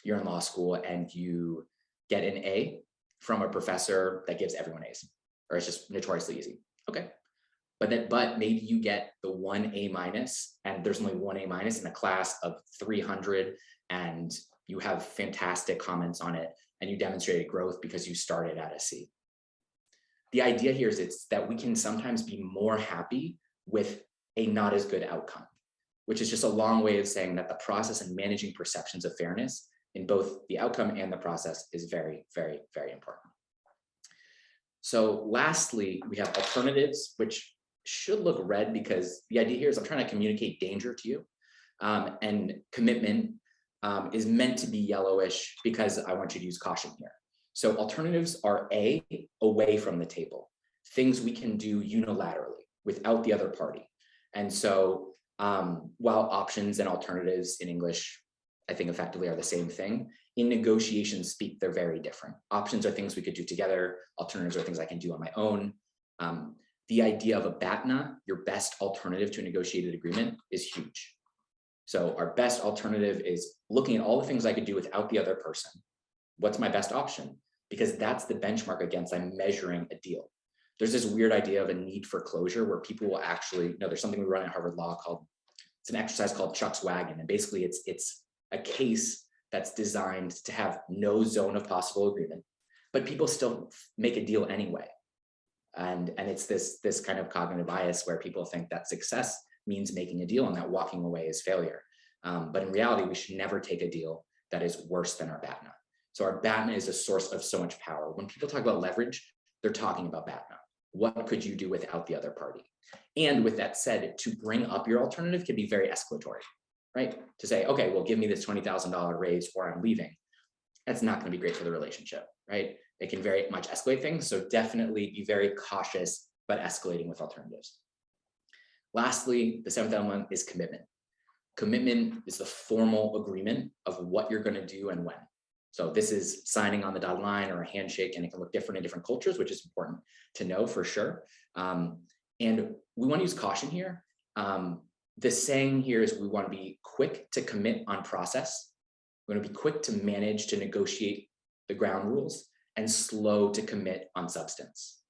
you're in law school and you get an A from a professor that gives everyone A's, or it's just notoriously easy. Okay. But maybe you get the 1 A- and there's only 1 A- in a class of 300 and you have fantastic comments on it and you demonstrated growth because you started at a C. The idea here is it's that we can sometimes be more happy with a not as good outcome, which is just a long way of saying that the process and managing perceptions of fairness in both the outcome and the process is very, very, very important. So lastly, we have alternatives, which should look red because the idea here is I'm trying to communicate danger to you. And commitment is meant to be yellowish because I want you to use caution here. So alternatives are away from the table, things we can do unilaterally without the other party. And so while options and alternatives in English, I think effectively are the same thing, in negotiation speak, they're very different. Options are things we could do together. Alternatives are things I can do on my own. The idea of a BATNA, your best alternative to a negotiated agreement, is huge. So our best alternative is looking at all the things I could do without the other person. What's my best option? Because that's the benchmark against I'm measuring a deal. There's this weird idea of a need for closure where people will actually, there's something we run at Harvard Law called, it's an exercise called Chuck's Wagon. And basically it's a case that's designed to have no zone of possible agreement, but people still make a deal anyway. And it's this kind of cognitive bias where people think that success means making a deal and that walking away is failure. But in reality, we should never take a deal that is worse than our BATNA. So our BATNA is a source of so much power. When people talk about leverage, they're talking about BATNA. What could you do without the other party? And with that said, to bring up your alternative can be very escalatory, right? To say, okay, well, give me this $20,000 raise or I'm leaving. That's not going to be great for the relationship, right? It can very much escalate things. So definitely be very cautious about escalating with alternatives. Lastly, the seventh element is commitment. Commitment is the formal agreement of what you're going to do and when. So this is signing on the dotted line or a handshake, and it can look different in different cultures, which is important to know for sure. And we want to use caution here. The saying here is we want to be quick to commit on process. We want to be quick to manage, to negotiate the ground rules, and slow to commit on substance.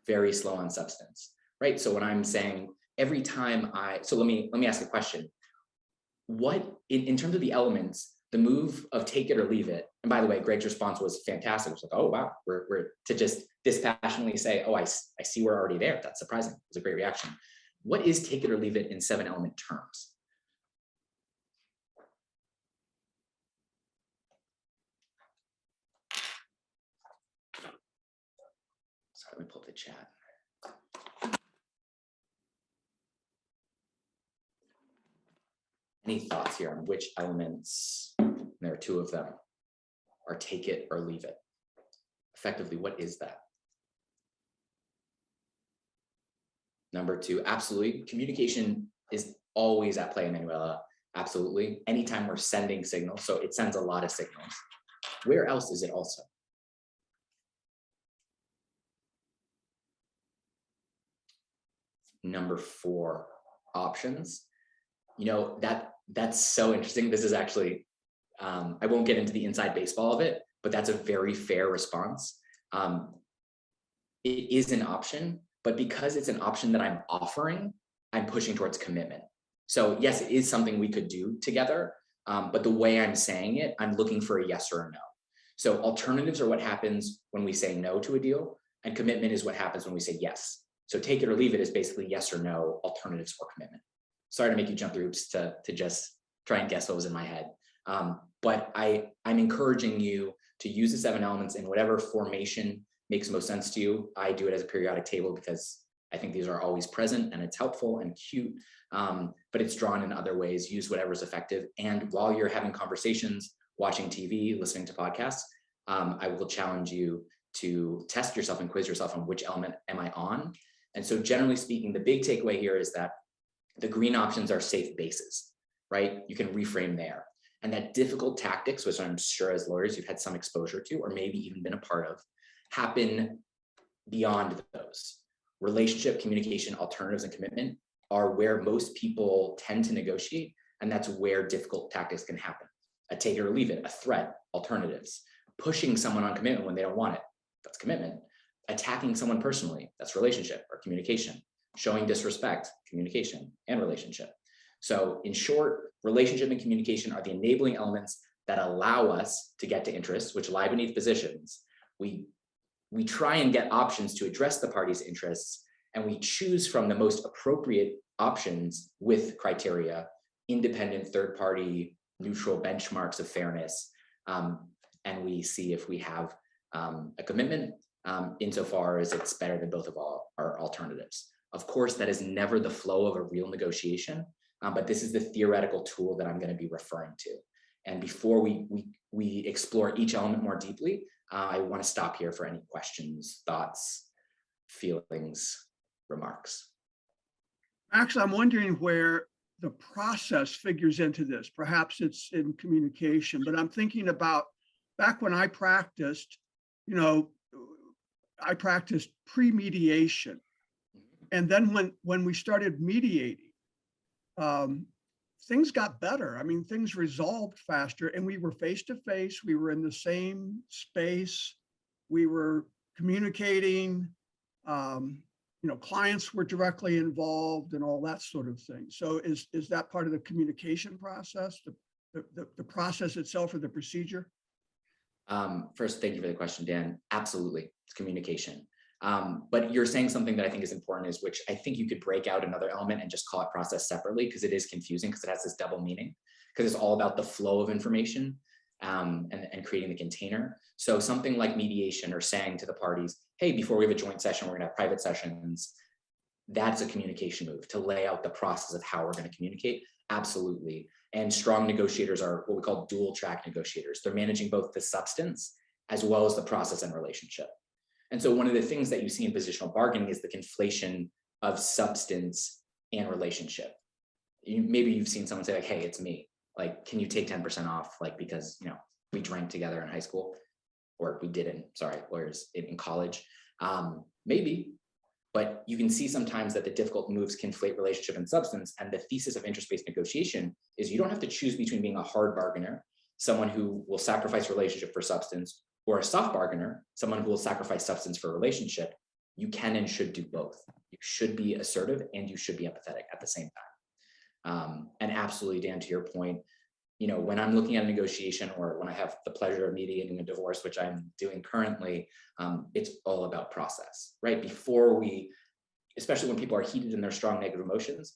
Very slow on substance, right? So when I'm saying every time so let me ask a question. What, in terms of the elements, the move of take it or leave it, and by the way, Greg's response was fantastic. It was like, oh, wow, we're to just dispassionately say, oh, I see we're already there. That's surprising. It was a great reaction. What is take it or leave it in 7 element terms? Sorry, let me pull up the chat. Any thoughts here on which elements, and there are 2 of them, are take it or leave it? Effectively, what is that? Number 2, absolutely. Communication is always at play, Manuela. Absolutely. Anytime we're sending signals, so it sends a lot of signals. Where else is it also? Number 4, options. You know, that's so interesting. This is actually, I won't get into the inside baseball of it, but that's a very fair response. It is an option, but because it's an option that I'm offering, I'm pushing towards commitment. So yes, it is something we could do together, but the way I'm saying it, I'm looking for a yes or a no. So alternatives are what happens when we say no to a deal, and commitment is what happens when we say yes. So take it or leave it is basically yes or no, alternatives or commitment. Sorry to make you jump through hoops to just try and guess what was in my head. But I'm encouraging you to use the 7 elements in whatever formation makes most sense to you. I do it as a periodic table because I think these are always present and it's helpful and cute, but it's drawn in other ways. Use whatever's effective. And while you're having conversations, watching TV, listening to podcasts, I will challenge you to test yourself and quiz yourself on which element am I on. And so generally speaking, the big takeaway here is that the green options are safe bases, right? You can reframe there. And that difficult tactics, which I'm sure as lawyers you've had some exposure to, or maybe even been a part of, happen beyond those. Relationship, communication, alternatives, and commitment are where most people tend to negotiate. And that's where difficult tactics can happen. A take it or leave it, a threat, alternatives. Pushing someone on commitment when they don't want it, that's commitment. Attacking someone personally, that's relationship or communication. Showing disrespect, communication and relationship. So in short, relationship and communication are the enabling elements that allow us to get to interests, which lie beneath positions. We try and get options to address the party's interests, and we choose from the most appropriate options with criteria, independent, third-party, neutral benchmarks of fairness. And we see if we have a commitment insofar as it's better than both of our alternatives. Of course, that is never the flow of a real negotiation, but this is the theoretical tool that I'm going to be referring to. And before we explore each element more deeply, I want to stop here for any questions, thoughts, feelings, remarks. Actually, I'm wondering where the process figures into this. Perhaps it's in communication, but I'm thinking about back when I practiced, you know, I practiced pre-mediation. And then when we started mediating, things got better. I mean, things resolved faster, and we were face to face. We were in the same space. We were communicating. You know, clients were directly involved and all that sort of thing. So is that part of the communication process, the process itself or the procedure? First, thank you for the question, Dan. Absolutely, it's communication. But you're saying something that I think is important, is which I think you could break out another element and just call it process separately, because it is confusing because it has this double meaning. because it's all about the flow of information and creating the container. So something like mediation or saying to the parties, hey, before we have a joint session, we're gonna have private sessions. That's a communication move to lay out the process of how we're gonna communicate. Absolutely. And strong negotiators are what we call dual track negotiators. They're managing both the substance as well as the process and relationship. And so one of the things that you see in positional bargaining is the conflation of substance and relationship. Maybe you've seen someone say like, hey, it's me. Like, can you take 10% off? Like, because, you know, we drank together in high school, or we didn't, sorry, lawyers in college. Maybe, but you can see sometimes that the difficult moves conflate relationship and substance. And the thesis of interest-based negotiation is you don't have to choose between being a hard bargainer, someone who will sacrifice relationship for substance, or a soft bargainer, someone who will sacrifice substance for relationship. You can and should do both. You should be assertive and you should be empathetic at the same time. And absolutely, Dan, to your point, you know, when I'm looking at a negotiation or when I have the pleasure of mediating a divorce, which I'm doing currently, it's all about process, right? Before we, especially when people are heated in their strong negative emotions,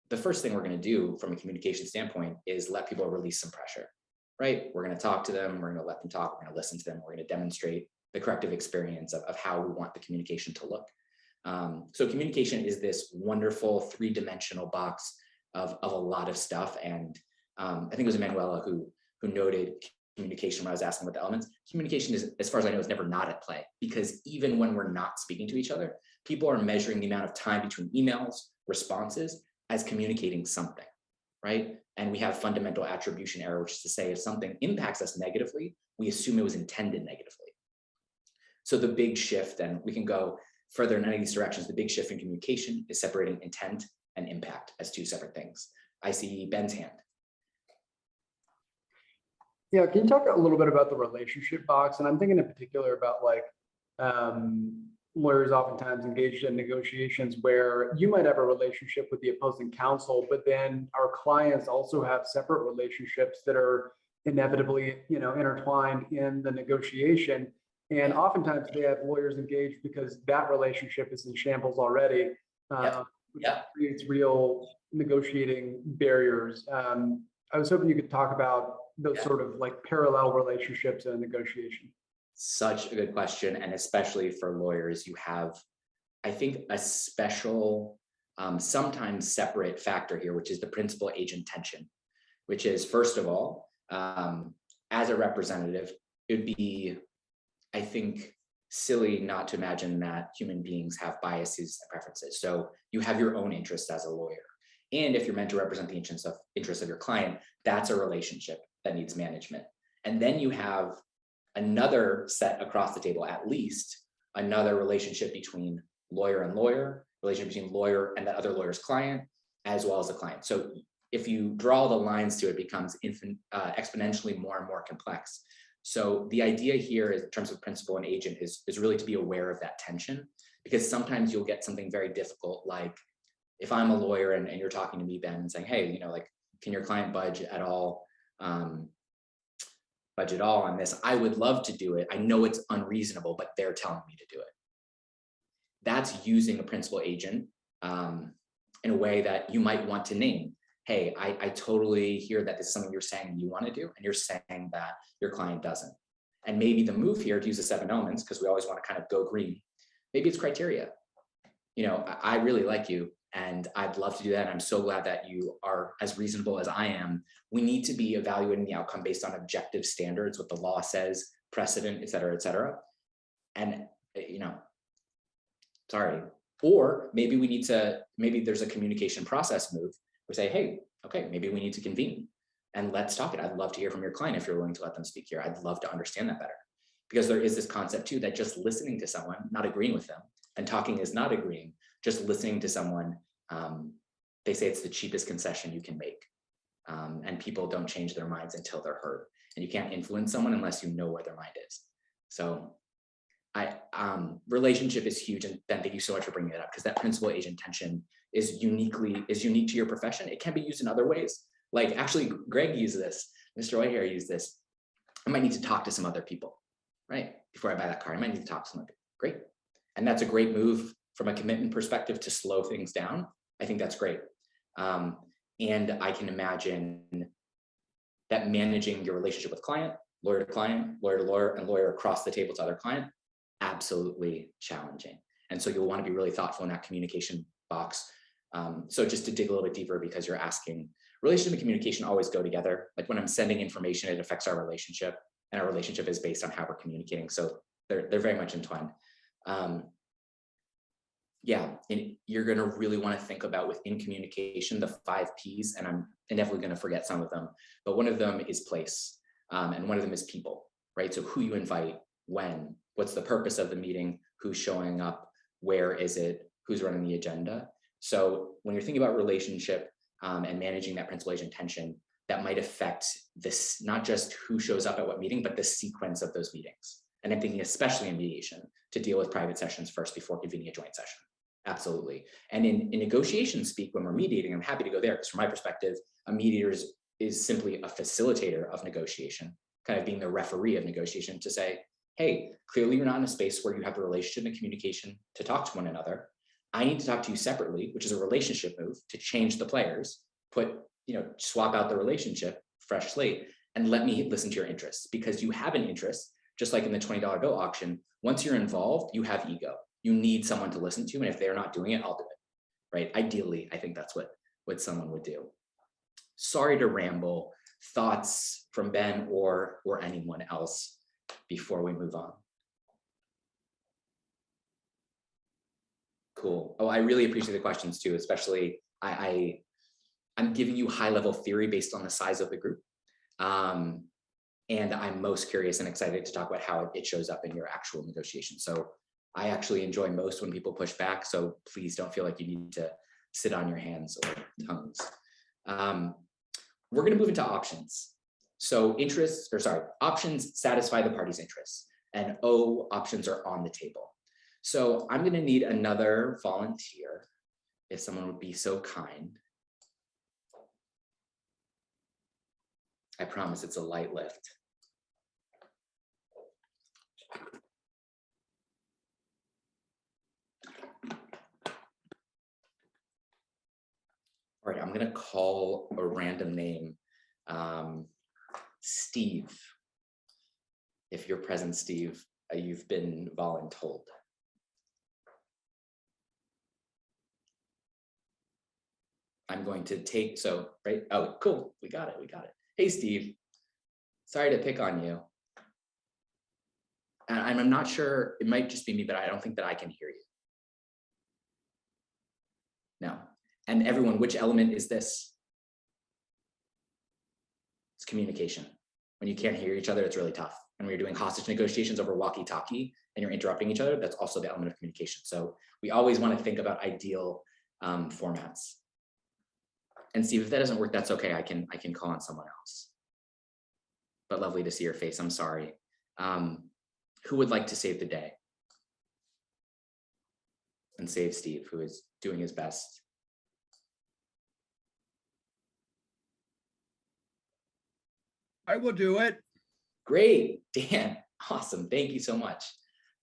the first thing we're going to do from a communication standpoint is let people release some pressure, right? We're going to talk to them, we're going to let them talk, we're going to listen to them, we're going to demonstrate the corrective experience of how we want the communication to look. So communication is this wonderful three-dimensional box of a lot of stuff. And I think it was Emanuela who noted communication when I was asking what the elements. Communication is, as far as I know, is never not at play, because even when we're not speaking to each other, people are measuring the amount of time between emails, responses as communicating something, right? And we have fundamental attribution error, which is to say if something impacts us negatively, we assume it was intended negatively. So the big shift, and we can go further in any of these directions, the big shift in communication is separating intent and impact as two separate things. I see Ben's hand. Yeah, can you talk a little bit about the relationship box? And I'm thinking in particular about like lawyers oftentimes engaged in negotiations where you might have a relationship with the opposing counsel, but then our clients also have separate relationships that are inevitably, you know, intertwined in the negotiation. And oftentimes they have lawyers engaged because that relationship is in shambles already, which creates real negotiating barriers. I was hoping you could talk about those sort of like parallel relationships in a negotiation. Such a good question. And especially for lawyers, you have, I think, a special, sometimes separate factor here, which is the principal agent tension, which is, first of all, as a representative, it would be, I think, silly not to imagine that human beings have biases and preferences. So you have your own interests as a lawyer. And if you're meant to represent the interests of your client, that's a relationship that needs management. And then you have another set across the table, at least another relationship between lawyer and lawyer, relationship between lawyer and that other lawyer's client, as well as the client. So if you draw the lines to it, becomes exponentially more and more complex. So the idea here is, in terms of principal and agent, is really to be aware of that tension, because sometimes you'll get something very difficult, like if I'm a lawyer and you're talking to me, Ben, and saying, hey, you know, like, can your client budge at all on this? I would love to do it. I know it's unreasonable, but they're telling me to do it. That's using a principal agent in a way that you might want to name. Hey, I totally hear that this is something you're saying you want to do, and you're saying that your client doesn't. And maybe the move here, to use the 7 elements, because we always want to kind of go green, maybe it's criteria. You know, I really like you, and I'd love to do that. And I'm so glad that you are as reasonable as I am. We need to be evaluating the outcome based on objective standards, what the law says, precedent, et cetera, et cetera. And, you know, sorry. Or maybe we need to, maybe there's a communication process move. We say, hey, okay, maybe we need to convene and let's talk it. I'd love to hear from your client if you're willing to let them speak here. I'd love to understand that better. Because there is this concept too, that just listening to someone, not agreeing with them, and talking is not agreeing, just listening to someone, they say it's the cheapest concession you can make. And people don't change their minds until they're heard. And you can't influence someone unless you know where their mind is. So relationship is huge. And Ben, thank you so much for bringing it up, because that principal agent tension is unique to your profession. It can be used in other ways. Like, actually, Greg used this, Mr. Whitehair used this. I might need to talk to some other people, right? Before I buy that car, I might need to talk to some other people. Great. And that's a great move from a commitment perspective to slow things down. I think that's great. And I can imagine that managing your relationship with client, lawyer to client, lawyer to lawyer, and lawyer across the table to other client, absolutely challenging. And so you'll want to be really thoughtful in that communication box. So just to dig a little bit deeper, because you're asking, relationship and communication always go together. Like when I'm sending information, it affects our relationship, and our relationship is based on how we're communicating. So they're very much entwined. Yeah, and you're going to really want to think about within communication, the 5 Ps, and I'm inevitably going to forget some of them, but one of them is place, and one of them is people, right? So who you invite, when, what's the purpose of the meeting, who's showing up, where is it, who's running the agenda. So when you're thinking about relationship and managing that principal agent tension, that might affect this, not just who shows up at what meeting, but the sequence of those meetings. And I'm thinking especially in mediation, to deal with private sessions first before convening a joint session. Absolutely. And in negotiation speak, when we're mediating, I'm happy to go there, because from my perspective, a mediator is simply a facilitator of negotiation, kind of being the referee of negotiation, to say, hey, clearly you're not in a space where you have the relationship and communication to talk to one another. I need to talk to you separately, which is a relationship move, to change the players, swap out the relationship, fresh slate, and let me listen to your interests, because you have an interest, just like in the $20 bill auction. Once you're involved, you have ego. You need someone to listen to, and if they're not doing it, I'll do it, right? Ideally, I think that's what someone would do. Sorry to ramble. Thoughts from Ben or anyone else before we move on? Cool. Oh, I really appreciate the questions too, especially I'm giving you high-level theory based on the size of the group. And I'm most curious and excited to talk about how it shows up in your actual negotiation. So I actually enjoy most when people push back. So please don't feel like you need to sit on your hands or tongues. We're going to move into options. So options satisfy the party's interests, and options are on the table. So I'm going to need another volunteer, if someone would be so kind. I promise it's a light lift. All right, I'm going to call a random name. Steve. If you're present, Steve, you've been voluntold. I'm going to take, right? Oh, cool. We got it. Hey, Steve. Sorry to pick on you. And I'm not sure, it might just be me, but I don't think that I can hear you. No. And everyone, which element is this? It's communication. When you can't hear each other, it's really tough. And when you're doing hostage negotiations over walkie-talkie and you're interrupting each other, that's also the element of communication. So we always want to think about ideal formats. And Steve, if that doesn't work, that's okay. I can call on someone else. But lovely to see your face. I'm sorry. Who would like to save the day? And save Steve, who is doing his best. I will do it. Great, Dan. Awesome. Thank you so much.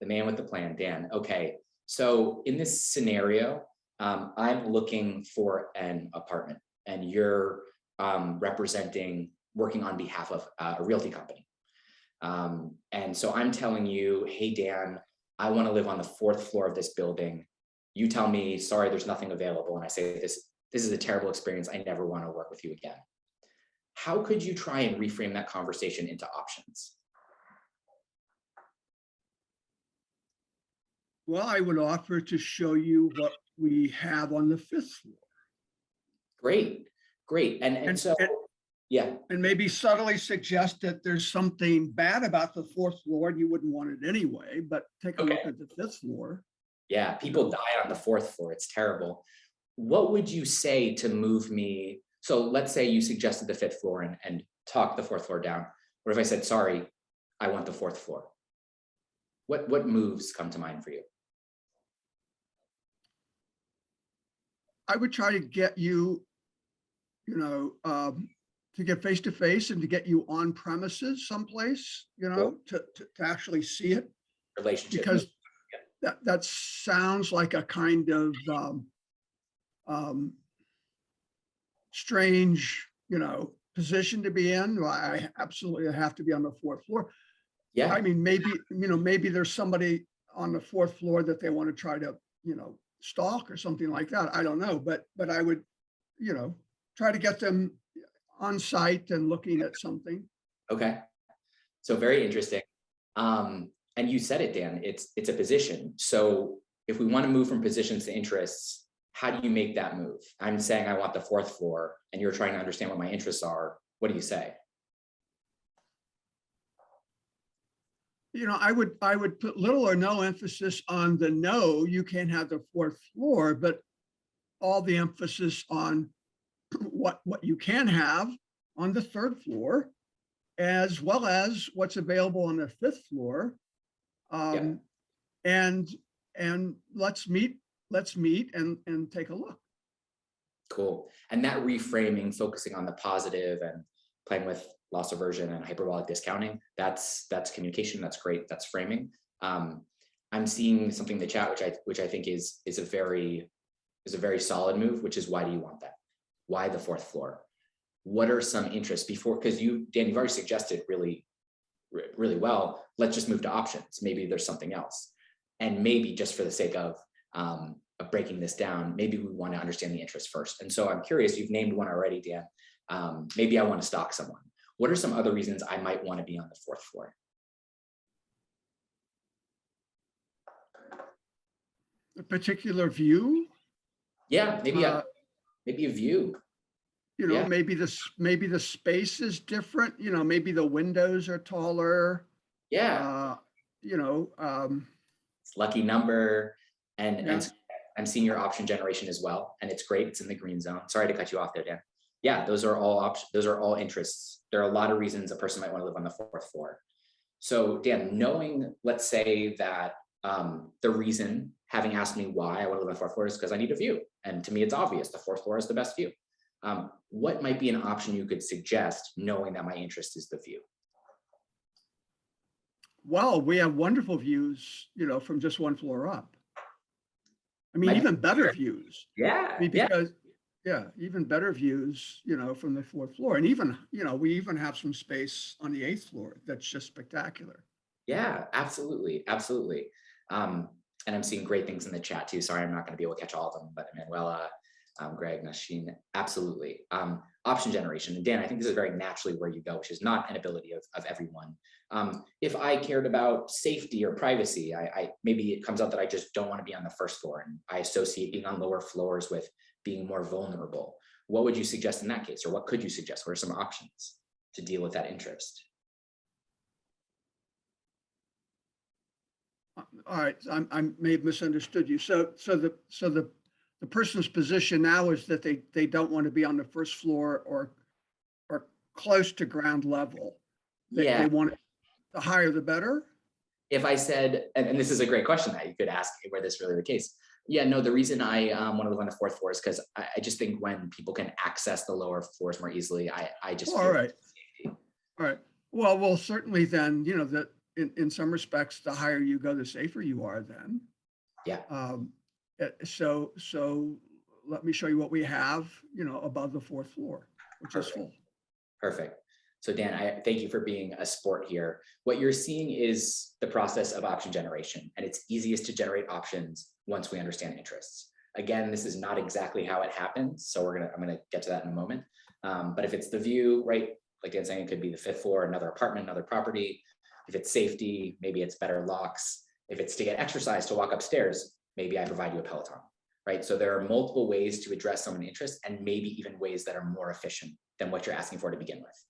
The man with the plan, Dan. Okay. So in this scenario, I'm looking for an apartment, and you're working on behalf of a realty company. And so I'm telling you, hey, Dan, I want to live on the 4th floor of this building. You tell me, sorry, there's nothing available. And I say, this is a terrible experience. I never want to work with you again. How could you try and reframe that conversation into options? Well, I would offer to show you what we have on the 5th floor. Great. And so, yeah. And maybe subtly suggest that there's something bad about the 4th floor and you wouldn't want it anyway, but take a look at the 5th floor. Yeah, people die on the 4th floor. It's terrible. What would you say to move me? So let's say you suggested the 5th floor and talk the 4th floor down. What if I said, sorry, I want the 4th floor? What moves come to mind for you? I would try to get you, to get face to face and to get you on premises someplace, Cool. to actually see it. Relationship. Because that sounds like a kind of strange, position to be in? Well, I absolutely have to be on the fourth floor. Yeah. I mean, maybe, maybe there's somebody on the fourth floor that they want to try to, stalk or something like that. I don't know, but I would, try to get them on site and looking at something. Okay. So very interesting. And you said it, Dan, it's a position. So if we want to move from positions to interests, how do you make that move? I'm saying I want the fourth floor and you're trying to understand what my interests are. What do you say? I would put little or no emphasis on the no, you can't have the fourth floor, but all the emphasis on what you can have on the third floor, as well as what's available on the fifth floor. And let's meet and take a look. Cool. And that reframing, focusing on the positive and playing with loss aversion and hyperbolic discounting, that's communication. That's great. That's framing. I'm seeing something in the chat, which I think is a very solid move, which is, why do you want that? Why the fourth floor? What are some interests before? Because Dan, you've already suggested really well, let's just move to options. Maybe there's something else. And maybe just for the sake of breaking this down, maybe we want to understand the interest first. And so I'm curious, you've named one already, Dan. Maybe I want to stalk someone. What are some other reasons I might want to be on the fourth floor? A particular view? Yeah, maybe a view. Yeah. Maybe the space is different, maybe the windows are taller. Yeah. It's lucky number. And I'm seeing your option generation as well. And it's great. It's in the green zone. Sorry to cut you off there, Dan. Yeah, those are all options. Those are all interests. There are a lot of reasons a person might want to live on the fourth floor. So Dan, knowing, let's say that the reason, having asked me why I want to live on the fourth floor, is because I need a view. And to me, it's obvious the fourth floor is the best view. What might be an option you could suggest, knowing that my interest is the view? Well, we have wonderful views, from just one floor up. I mean, even better views. Yeah. Because, even better views, from the fourth floor. And even, we even have some space on the eighth floor that's just spectacular. Yeah, absolutely. Absolutely. And I'm seeing great things in the chat too. Sorry, I'm not going to be able to catch all of them, but Manuela, Greg, Nasheen, absolutely. Option generation. And Dan, I think this is very naturally where you go, which is not an ability of everyone. If I cared about safety or privacy, maybe it comes out that I just don't want to be on the first floor, and I associate being on lower floors with being more vulnerable. What would you suggest in that case? Or what could you suggest? What are some options to deal with that interest? All right, I may have misunderstood you. So the person's position now is that they don't want to be on the first floor or close to ground level. They want it, the higher the better. If I said, and this is a great question that you could ask, where this really the case. Yeah, no, the reason I want to live on the fourth floor is because I just think when people can access the lower floors more easily, I just feel all right. All right. Well, certainly then, that in some respects, the higher you go, the safer you are then. Yeah. So let me show you what we have, above the fourth floor, which is full. Perfect. So Dan, I thank you for being a sport here. What you're seeing is the process of option generation, and it's easiest to generate options once we understand interests. Again, this is not exactly how it happens, so I'm gonna get to that in a moment. But if it's the view, right, like Dan's saying, it could be the fifth floor, another apartment, another property. If it's safety, maybe it's better locks. If it's to get exercise to walk upstairs, maybe I provide you a Peloton, right? So there are multiple ways to address someone's interest, and maybe even ways that are more efficient than what you're asking for to begin with.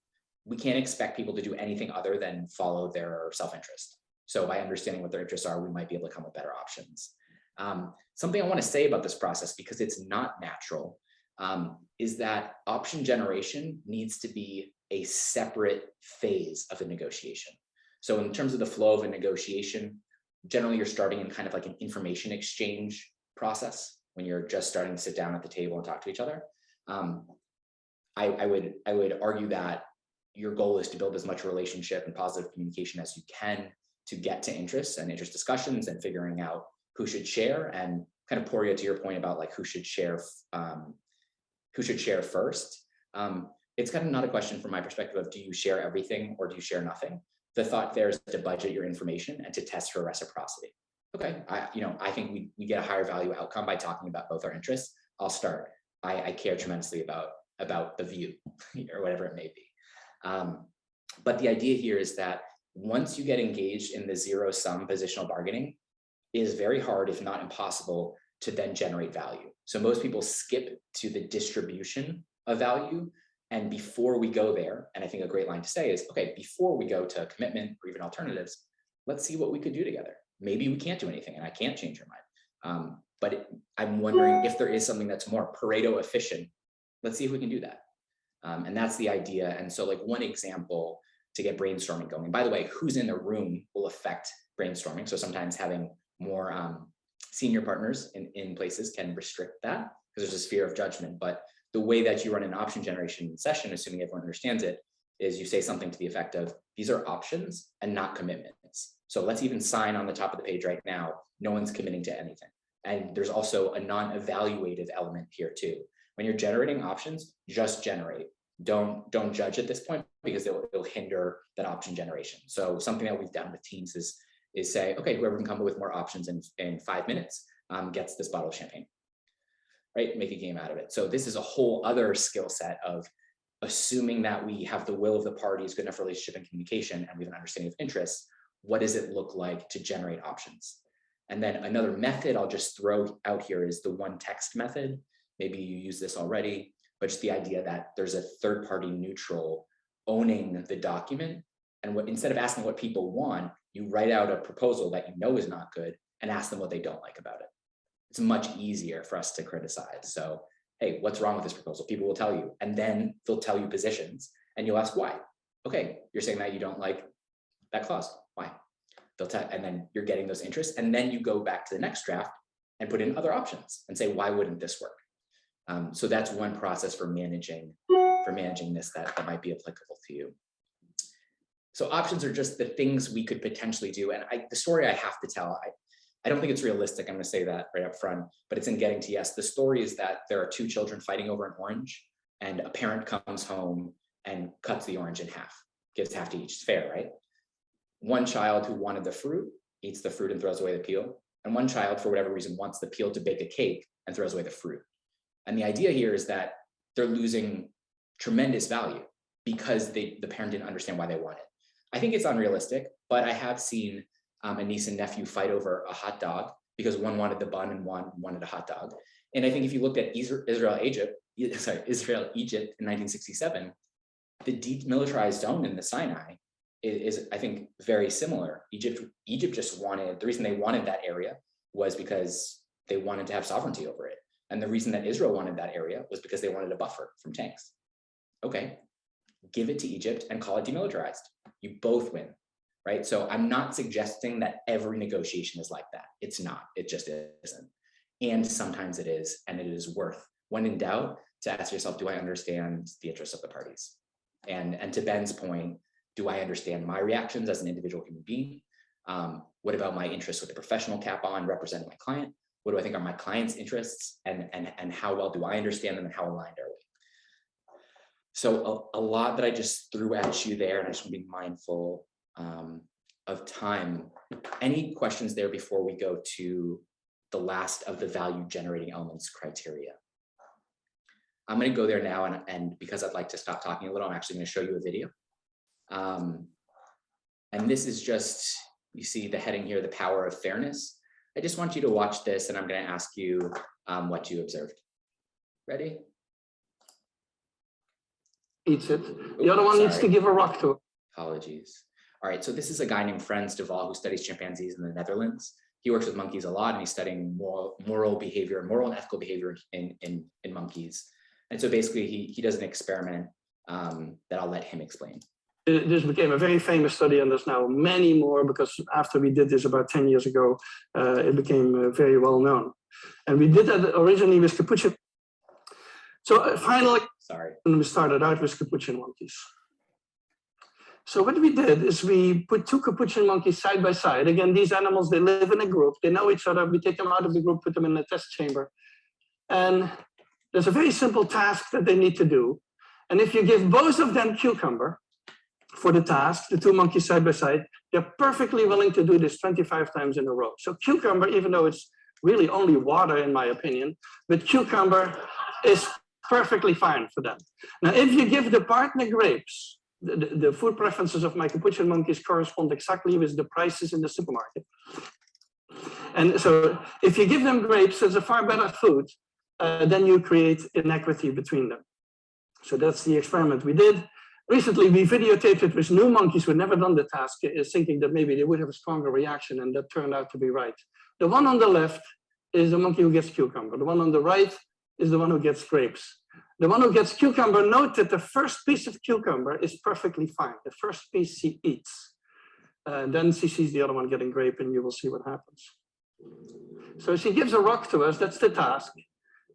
We can't expect people to do anything other than follow their self-interest. So by understanding what their interests are, we might be able to come with better options. Something I want to say about this process, because it's not natural, is that option generation needs to be a separate phase of a negotiation. So in terms of the flow of a negotiation, generally you're starting in kind of like an information exchange process when you're just starting to sit down at the table and talk to each other. I would argue that your goal is to build as much relationship and positive communication as you can to get to interests and interest discussions and figuring out who should share, and kind of Poria, to your point about like who should share first. it's kind of not a question from my perspective of do you share everything or do you share nothing? The thought there is to budget your information and to test for reciprocity. Okay, I think we get a higher value outcome by talking about both our interests. I'll start. I care tremendously about the view or whatever it may be. But the idea here is that once you get engaged in the zero-sum positional bargaining, it is very hard, if not impossible, to then generate value. So most people skip to the distribution of value. And before we go there, and I think a great line to say is, okay, before we go to commitment or even alternatives, let's see what we could do together. Maybe we can't do anything and I can't change your mind. I'm wondering if there is something that's more Pareto efficient. Let's see if we can do that. And that's the idea. And so like one example to get brainstorming going, by the way, who's in the room will affect brainstorming. So sometimes having more senior partners in places can restrict that because there's this fear of judgment. But the way that you run an option generation session, assuming everyone understands it, is you say something to the effect of, these are options and not commitments. So let's even sign on the top of the page right now, no one's committing to anything. And there's also a non-evaluative element here too. When you're generating options, just generate. Don't judge at this point because it'll hinder that option generation. So something that we've done with teams is say, okay, whoever can come up with more options in 5 minutes gets this bottle of champagne, right? Make a game out of it. So this is a whole other skill set of assuming that we have the will of the parties, good enough relationship and communication, and we have an understanding of interests. What does it look like to generate options? And then another method I'll just throw out here is the one text method. Maybe you use this already, but just the idea that there's a third party neutral owning the document. And instead of asking what people want, you write out a proposal that you know is not good and ask them what they don't like about it. It's much easier for us to criticize. So, hey, what's wrong with this proposal? People will tell you, and then they'll tell you positions and you'll ask why. Okay, you're saying that you don't like that clause, why? They'll tell, and then you're getting those interests. And then you go back to the next draft and put in other options and say, why wouldn't this work? So that's one process for managing this that might be applicable to you. So options are just the things we could potentially do. And the story I have to tell, I don't think it's realistic. I'm going to say that right up front, but it's in getting to yes. The story is that there are two children fighting over an orange and a parent comes home and cuts the orange in half, gives half to each. It's fair, right? One child who wanted the fruit eats the fruit and throws away the peel. And one child, for whatever reason, wants the peel to bake a cake and throws away the fruit. And the idea here is that they're losing tremendous value because the parent didn't understand why they want it. I think it's unrealistic, but I have seen a niece and nephew fight over a hot dog because one wanted the bun and one wanted a hot dog. And I think if you looked at Israel, Egypt in 1967, the demilitarized zone in the Sinai is I think, very similar. Egypt just wanted, the reason they wanted that area was because they wanted to have sovereignty over it. And the reason that Israel wanted that area was because they wanted a buffer from tanks. Okay, give it to Egypt and call it demilitarized. You both win, right? So I'm not suggesting that every negotiation is like that. It's not, it just isn't. And sometimes it is, and it is worth, when in doubt, to ask yourself, do I understand the interests of the parties? And to Ben's point, do I understand my reactions as an individual human being? What about my interests with the professional cap on representing my client? What do I think are my client's interests? And how well do I understand them and how aligned are we? So a lot that I just threw at you there, and I just want to be mindful of time. Any questions there before we go to the last of the value generating elements criteria? I'm going to go there now, and because I'd like to stop talking a little, I'm actually going to show you a video. And this is just, you see the heading here, the power of fairness. I just want you to watch this, and I'm going to ask you what you observed. Ready? Eats it. The other one needs to give a rock to it. Apologies. All right, so this is a guy named Frans de Waal who studies chimpanzees in the Netherlands. He works with monkeys a lot, and he's studying moral behavior, moral and ethical behavior in monkeys. And so basically he does an experiment that I'll let him explain. This became a very famous study, and there's now many more because after we did this about 10 years ago, it became very well known. And we did that originally with capuchin. So finally, we started out with capuchin monkeys. So what we did is we put two capuchin monkeys side by side. Again, these animals, they live in a group. They know each other. We take them out of the group, put them in a test chamber. And there's a very simple task that they need to do. And if you give both of them cucumber for the task, the two monkeys side by side, they're perfectly willing to do this 25 times in a row. So cucumber, even though it's really only water in my opinion, but cucumber is perfectly fine for them. Now, if you give the partner grapes, the food preferences of my capuchin monkeys correspond exactly with the prices in the supermarket. And so if you give them grapes, it's a far better food, then you create inequity between them. So that's the experiment we did. Recently, we videotaped it with new monkeys who had never done the task, thinking that maybe they would have a stronger reaction, and that turned out to be right. The one on the left is the monkey who gets cucumber. The one on the right is the one who gets grapes. The one who gets cucumber, note that the first piece of cucumber is perfectly fine. The first piece she eats. Then she sees the other one getting grape, and you will see what happens. So she gives a rock to us, that's the task.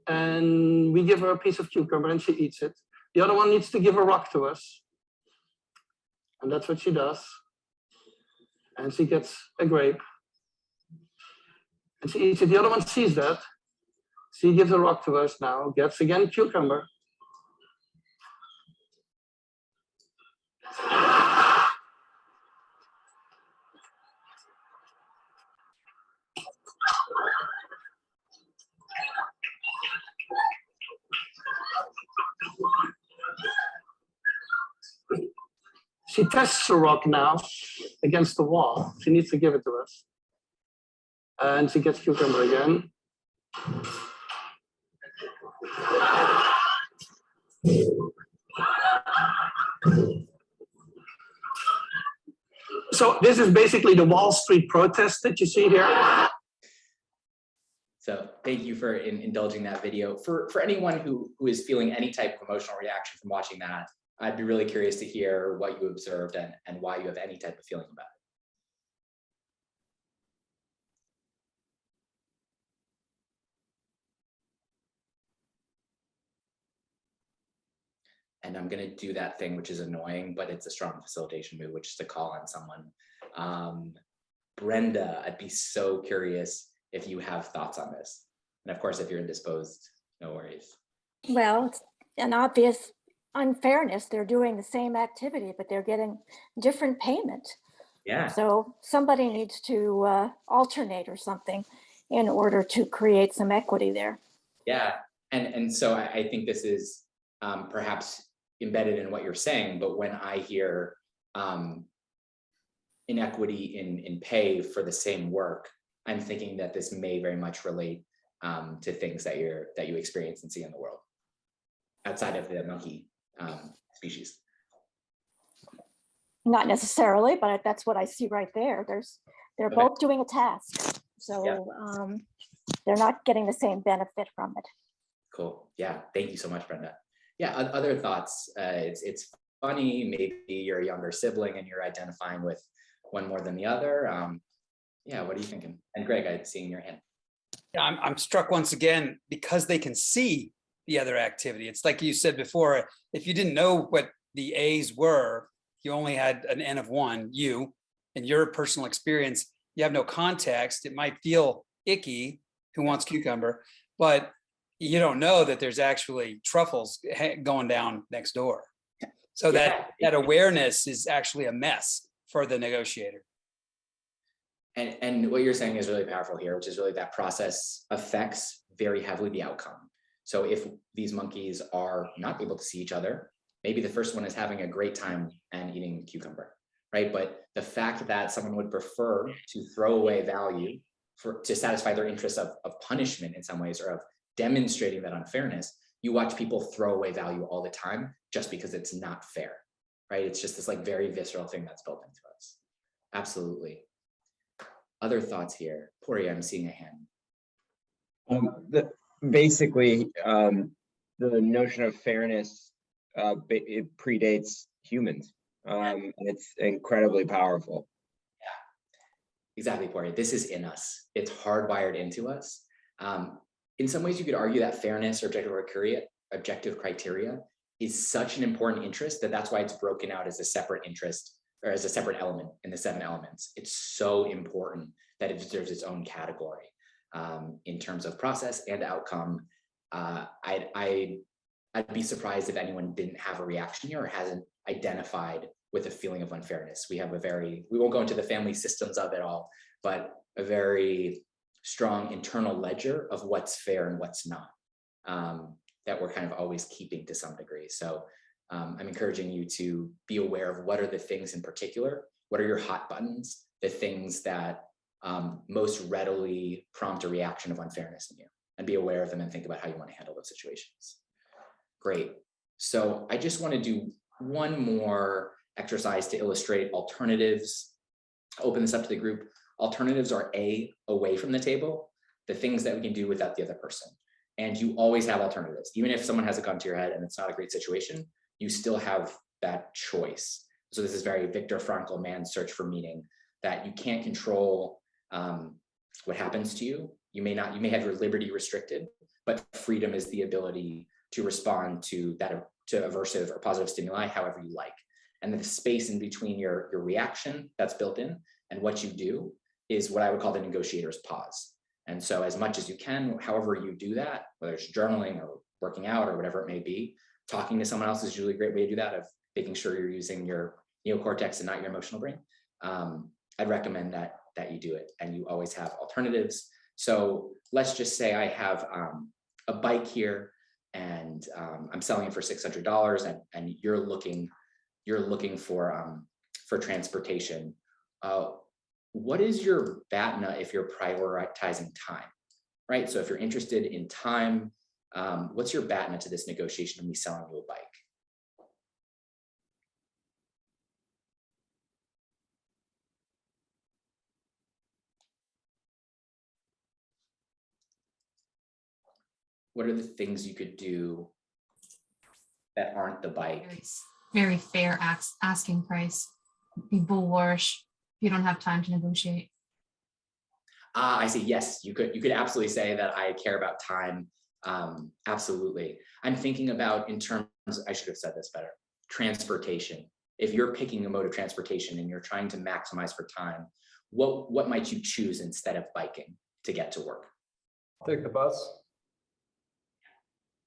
And we give her a piece of cucumber and she eats it. The other one needs to give a rock to us. And that's what she does. And she gets a grape. And she eats it. The other one sees that. She gives a rock to us now, gets again cucumber. She tests the rock now against the wall. She needs to give it to us. And she gets cucumber again. So this is basically the Wall Street protest that you see here. So thank you for indulging that video. For anyone who is feeling any type of emotional reaction from watching that, I'd be really curious to hear what you observed and why you have any type of feeling about it. And I'm going to do that thing, which is annoying, but it's a strong facilitation move, which is to call on someone. Brenda, I'd be so curious if you have thoughts on this. And of course, if you're indisposed, no worries. Well, it's an obvious unfairness. They're doing the same activity, but they're getting different payment. Yeah. So somebody needs to alternate or something in order to create some equity there. Yeah. And so I think this is perhaps embedded in what you're saying, but when I hear inequity in pay for the same work, I'm thinking that this may very much relate to things that you experience and see in the world outside of the monkey species. Not necessarily, but that's what I see right there. They're Okay. both doing a task, so Yeah. they're not getting the same benefit from it. Cool. Yeah. Thank you so much, Brenda. Yeah. Other thoughts. It's funny. Maybe you're a younger sibling and you're identifying with one more than the other. Yeah. What are you thinking? And Greg, I'm seeing your hand. Yeah, I'm struck once again because they can see the other activity. It's like you said before, if you didn't know what the A's were, you only had an N of one, you, and your personal experience, you have no context. It might feel icky, who wants cucumber, but you don't know that there's actually truffles going down next door. So that awareness is actually a mess for the negotiator. And what you're saying is really powerful here, which is really that process affects very heavily the outcome. So if these monkeys are not able to see each other, maybe the first one is having a great time and eating cucumber, right? But the fact that someone would prefer to throw away value to satisfy their interest of punishment in some ways, or of demonstrating that unfairness, you watch people throw away value all the time just because it's not fair, right? It's just this like very visceral thing that's built into us. Absolutely. Other thoughts here? Pori, I'm seeing a hand. Basically, the notion of fairness, it predates humans. And it's incredibly powerful. Yeah, exactly, Pori. This is in us. It's hardwired into us. In some ways, you could argue that fairness or objective criteria is such an important interest that's why it's broken out as a separate interest, or as a separate element in the 7 elements. It's so important that it deserves its own category in terms of process and outcome. I I'd be surprised if anyone didn't have a reaction here or hasn't identified with a feeling of unfairness. We won't go into the family systems of it all, but a very strong internal ledger of what's fair and what's not, that we're kind of always keeping to some degree. So I'm encouraging you to be aware of what are the things in particular, what are your hot buttons, the things that most readily prompt a reaction of unfairness in you, and be aware of them and think about how you want to handle those situations. Great. So I just want to do one more exercise to illustrate alternatives. I'll open this up to the group. Alternatives are away from the table, the things that we can do without the other person. And you always have alternatives. Even if someone has a gun to your head and it's not a great situation, you still have that choice. So this is very Viktor Frankl, Man's Search for Meaning, that you can't control what happens to you. You may have your liberty restricted, but freedom is the ability to respond to aversive or positive stimuli however you like. And the space in between your reaction that's built in and what you do is what I would call the negotiator's pause. And so as much as you can, however you do that, whether it's journaling or working out or whatever it may be, talking to someone else is usually a great way to do that, of making sure you're using your neocortex and not your emotional brain. I'd recommend that you do it, and you always have alternatives. So let's just say I have a bike here, and I'm selling it for $600, and you're looking for transportation. What is your BATNA if you're prioritizing time, right? So if you're interested in time, what's your BATNA to this negotiation of me selling you a bike? What are the things you could do that aren't the bike? Very fair asking price. Be bullish. You don't have time to negotiate. I see. Yes, you could absolutely say that I care about time. Absolutely. I'm thinking about, in terms, I should have said this better, transportation. If you're picking a mode of transportation and you're trying to maximize for time, what might you choose instead of biking to get to work? Take the bus.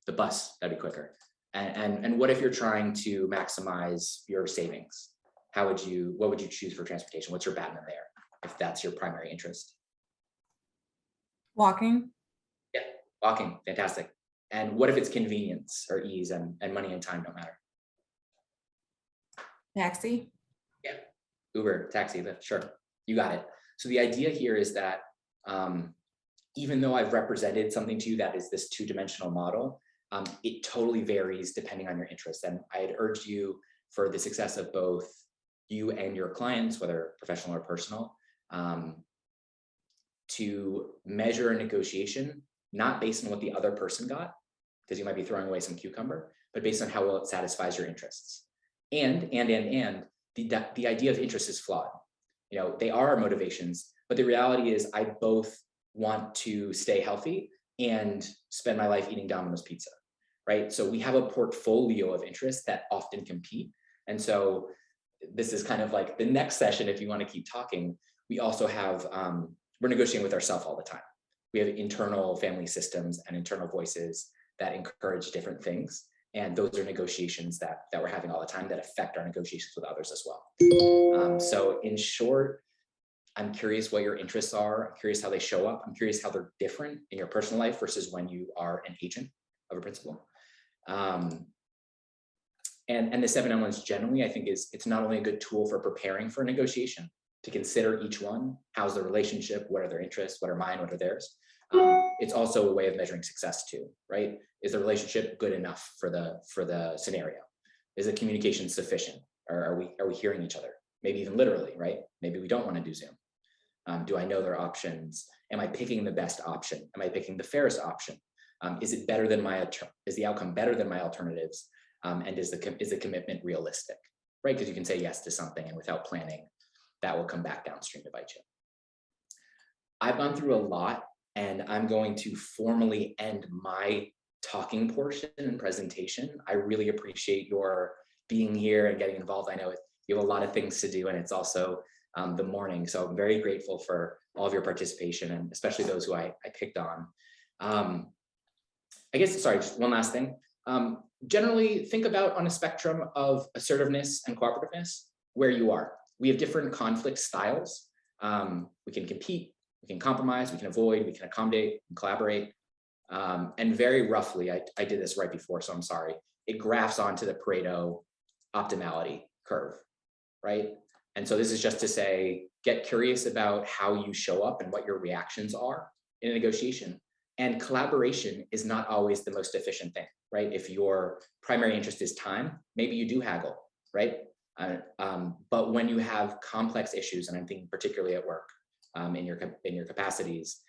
The bus, that'd be quicker. And what if you're trying to maximize your savings? What would you choose for transportation? What's your BATNA there, if that's your primary interest? Walking. Yeah, walking, fantastic. And what if it's convenience or ease and money and time don't matter? Taxi. Yeah, Uber, taxi, Lyft, sure, you got it. So the idea here is that even though I've represented something to you that is this two-dimensional model, it totally varies depending on your interests. And I had urged you, for the success of both you and your clients, whether professional or personal, to measure a negotiation, not based on what the other person got, because you might be throwing away some cucumber, but based on how well it satisfies your interests. And the idea of interest is flawed. They are our motivations, but the reality is I both want to stay healthy and spend my life eating Domino's pizza, right? So we have a portfolio of interests that often compete. And so this is kind of like the next session, if you want to keep talking, we also have, we're negotiating with ourselves all the time. We have internal family systems and internal voices that encourage different things. And those are negotiations that we're having all the time that affect our negotiations with others as well. So in short, I'm curious what your interests are. I'm curious how they show up. I'm curious how they're different in your personal life versus when you are an agent of a principal. And the 7 elements generally, I think it's not only a good tool for preparing for a negotiation, to consider each one, how's the relationship, what are their interests, what are mine, what are theirs. It's also a way of measuring success too, right? Is the relationship good enough for the scenario? Is the communication sufficient? Or are we hearing each other? Maybe even literally, right? Maybe we don't want to do Zoom. Do I know their options? Am I picking the best option? Am I picking the fairest option? Is it better than is the outcome better than my alternatives? And is the commitment realistic, right? Because you can say yes to something, and without planning, that will come back downstream to bite you. I've gone through a lot, and I'm going to formally end my talking portion and presentation. I really appreciate your being here and getting involved. I know you have a lot of things to do, and it's also the morning. So I'm very grateful for all of your participation, and especially those who I picked on. I guess, sorry, just one last thing. generally think about on a spectrum of assertiveness and cooperativeness where you are. We have different conflict styles. We can compete, we can compromise, we can avoid, we can accommodate and collaborate. And very roughly, I did this right before, so I'm sorry. It graphs onto the Pareto optimality curve, right? And so this is just to say, get curious about how you show up and what your reactions are in a negotiation. And collaboration is not always the most efficient thing, right? If your primary interest is time, maybe you do haggle, right? But when you have complex issues, and I'm thinking particularly at work, in your capacities,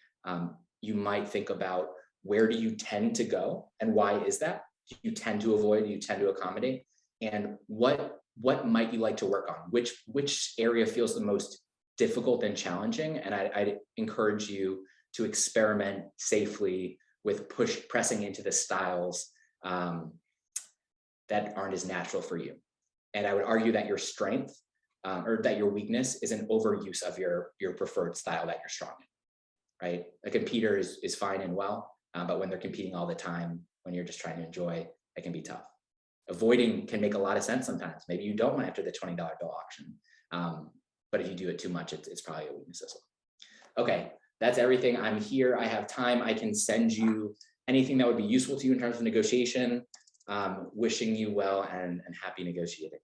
you might think about where do you tend to go and why is that? Do you tend to avoid, do you tend to accommodate? And what might you like to work on? Which area feels the most difficult and challenging? And I'd encourage you to experiment safely with pressing into the styles that aren't as natural for you. And I would argue that your strength or that your weakness is an overuse of your preferred style that you're strong in, right? A competitor is fine and well, but when they're competing all the time, when you're just trying to enjoy, it can be tough. Avoiding can make a lot of sense sometimes. Maybe you don't want to enter the $20 bill auction, but if you do it too much, it's probably a weakness as well. Okay, that's everything. I'm here. I have time. I can send you anything that would be useful to you in terms of negotiation. Wishing you well and happy negotiating.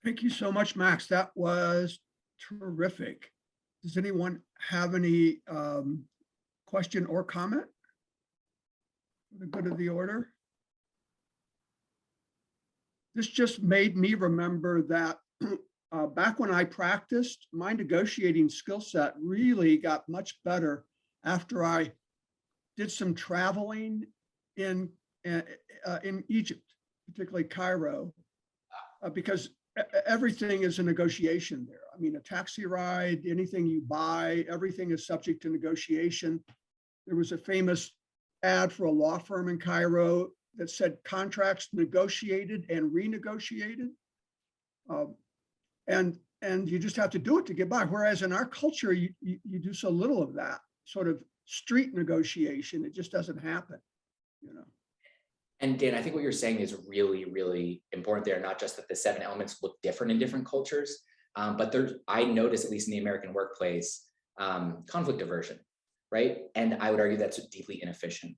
Thank you so much, Max. That was terrific. Does anyone have any question or comment for the good of the order? This just made me remember that back when I practiced, my negotiating skill set really got much better after I did some traveling in Egypt, particularly Cairo, because everything is a negotiation there. I mean, a taxi ride, anything you buy, everything is subject to negotiation. There was a famous ad for a law firm in Cairo that said contracts negotiated and renegotiated. And you just have to do it to get by. Whereas in our culture, you do so little of that sort of street negotiation. It just doesn't happen, you know. And Dan, I think what you're saying is really, really important there. Not just that the 7 elements look different in different cultures, but I notice, at least in the American workplace, conflict aversion, right? And I would argue that's deeply inefficient,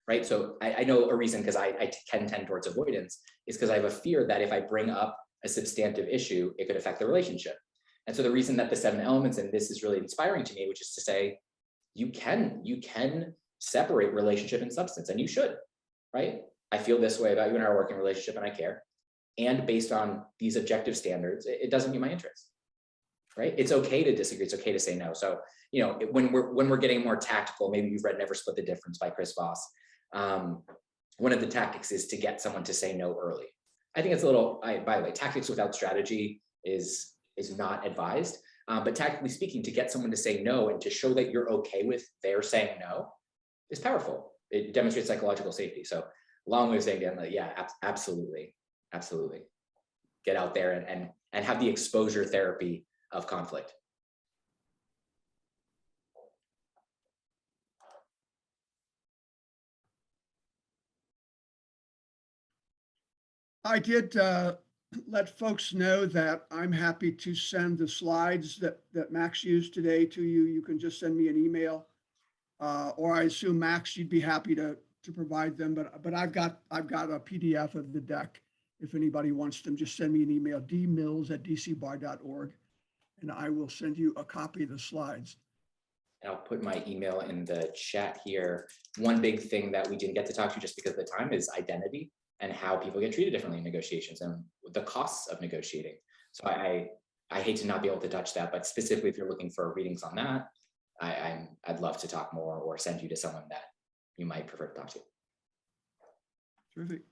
right? So I know a reason, because I can tend towards avoidance, is because I have a fear that if I bring up a substantive issue, it could affect the relationship. And so the reason that the 7 elements, and this is really inspiring to me, which is to say, you can separate relationship and substance, and you should, right? I feel this way about you in our working relationship and I care. And based on these objective standards, it doesn't meet my interest, right? It's okay to disagree. It's okay to say no. So, you know, when we're getting more tactical, maybe you've read Never Split the Difference by Chris Voss. One of the tactics is to get someone to say no early. I think it's a little, by the way, tactics without strategy is not advised. But tactically speaking, to get someone to say no and to show that you're okay with their saying no is powerful. It demonstrates psychological safety. So long way of saying, Dan, yeah, absolutely. Get out there and have the exposure therapy of conflict. I did let folks know that I'm happy to send the slides that Max used today to you. You can just send me an email, or I assume, Max, you'd be happy to provide them. But I've got a PDF of the deck. If anybody wants them, just send me an email, dmills@dcbar.org, and I will send you a copy of the slides. And I'll put my email in the chat here. One big thing that we didn't get to talk to just because of the time is identity and how people get treated differently in negotiations and the costs of negotiating. So I hate to not be able to touch that, but specifically if you're looking for readings on that, I'd love to talk more or send you to someone that you might prefer to talk to. Terrific.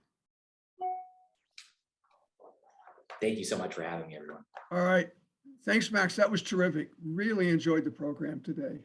Thank you so much for having me, everyone. All right. Thanks, Max. That was terrific. Really enjoyed the program today.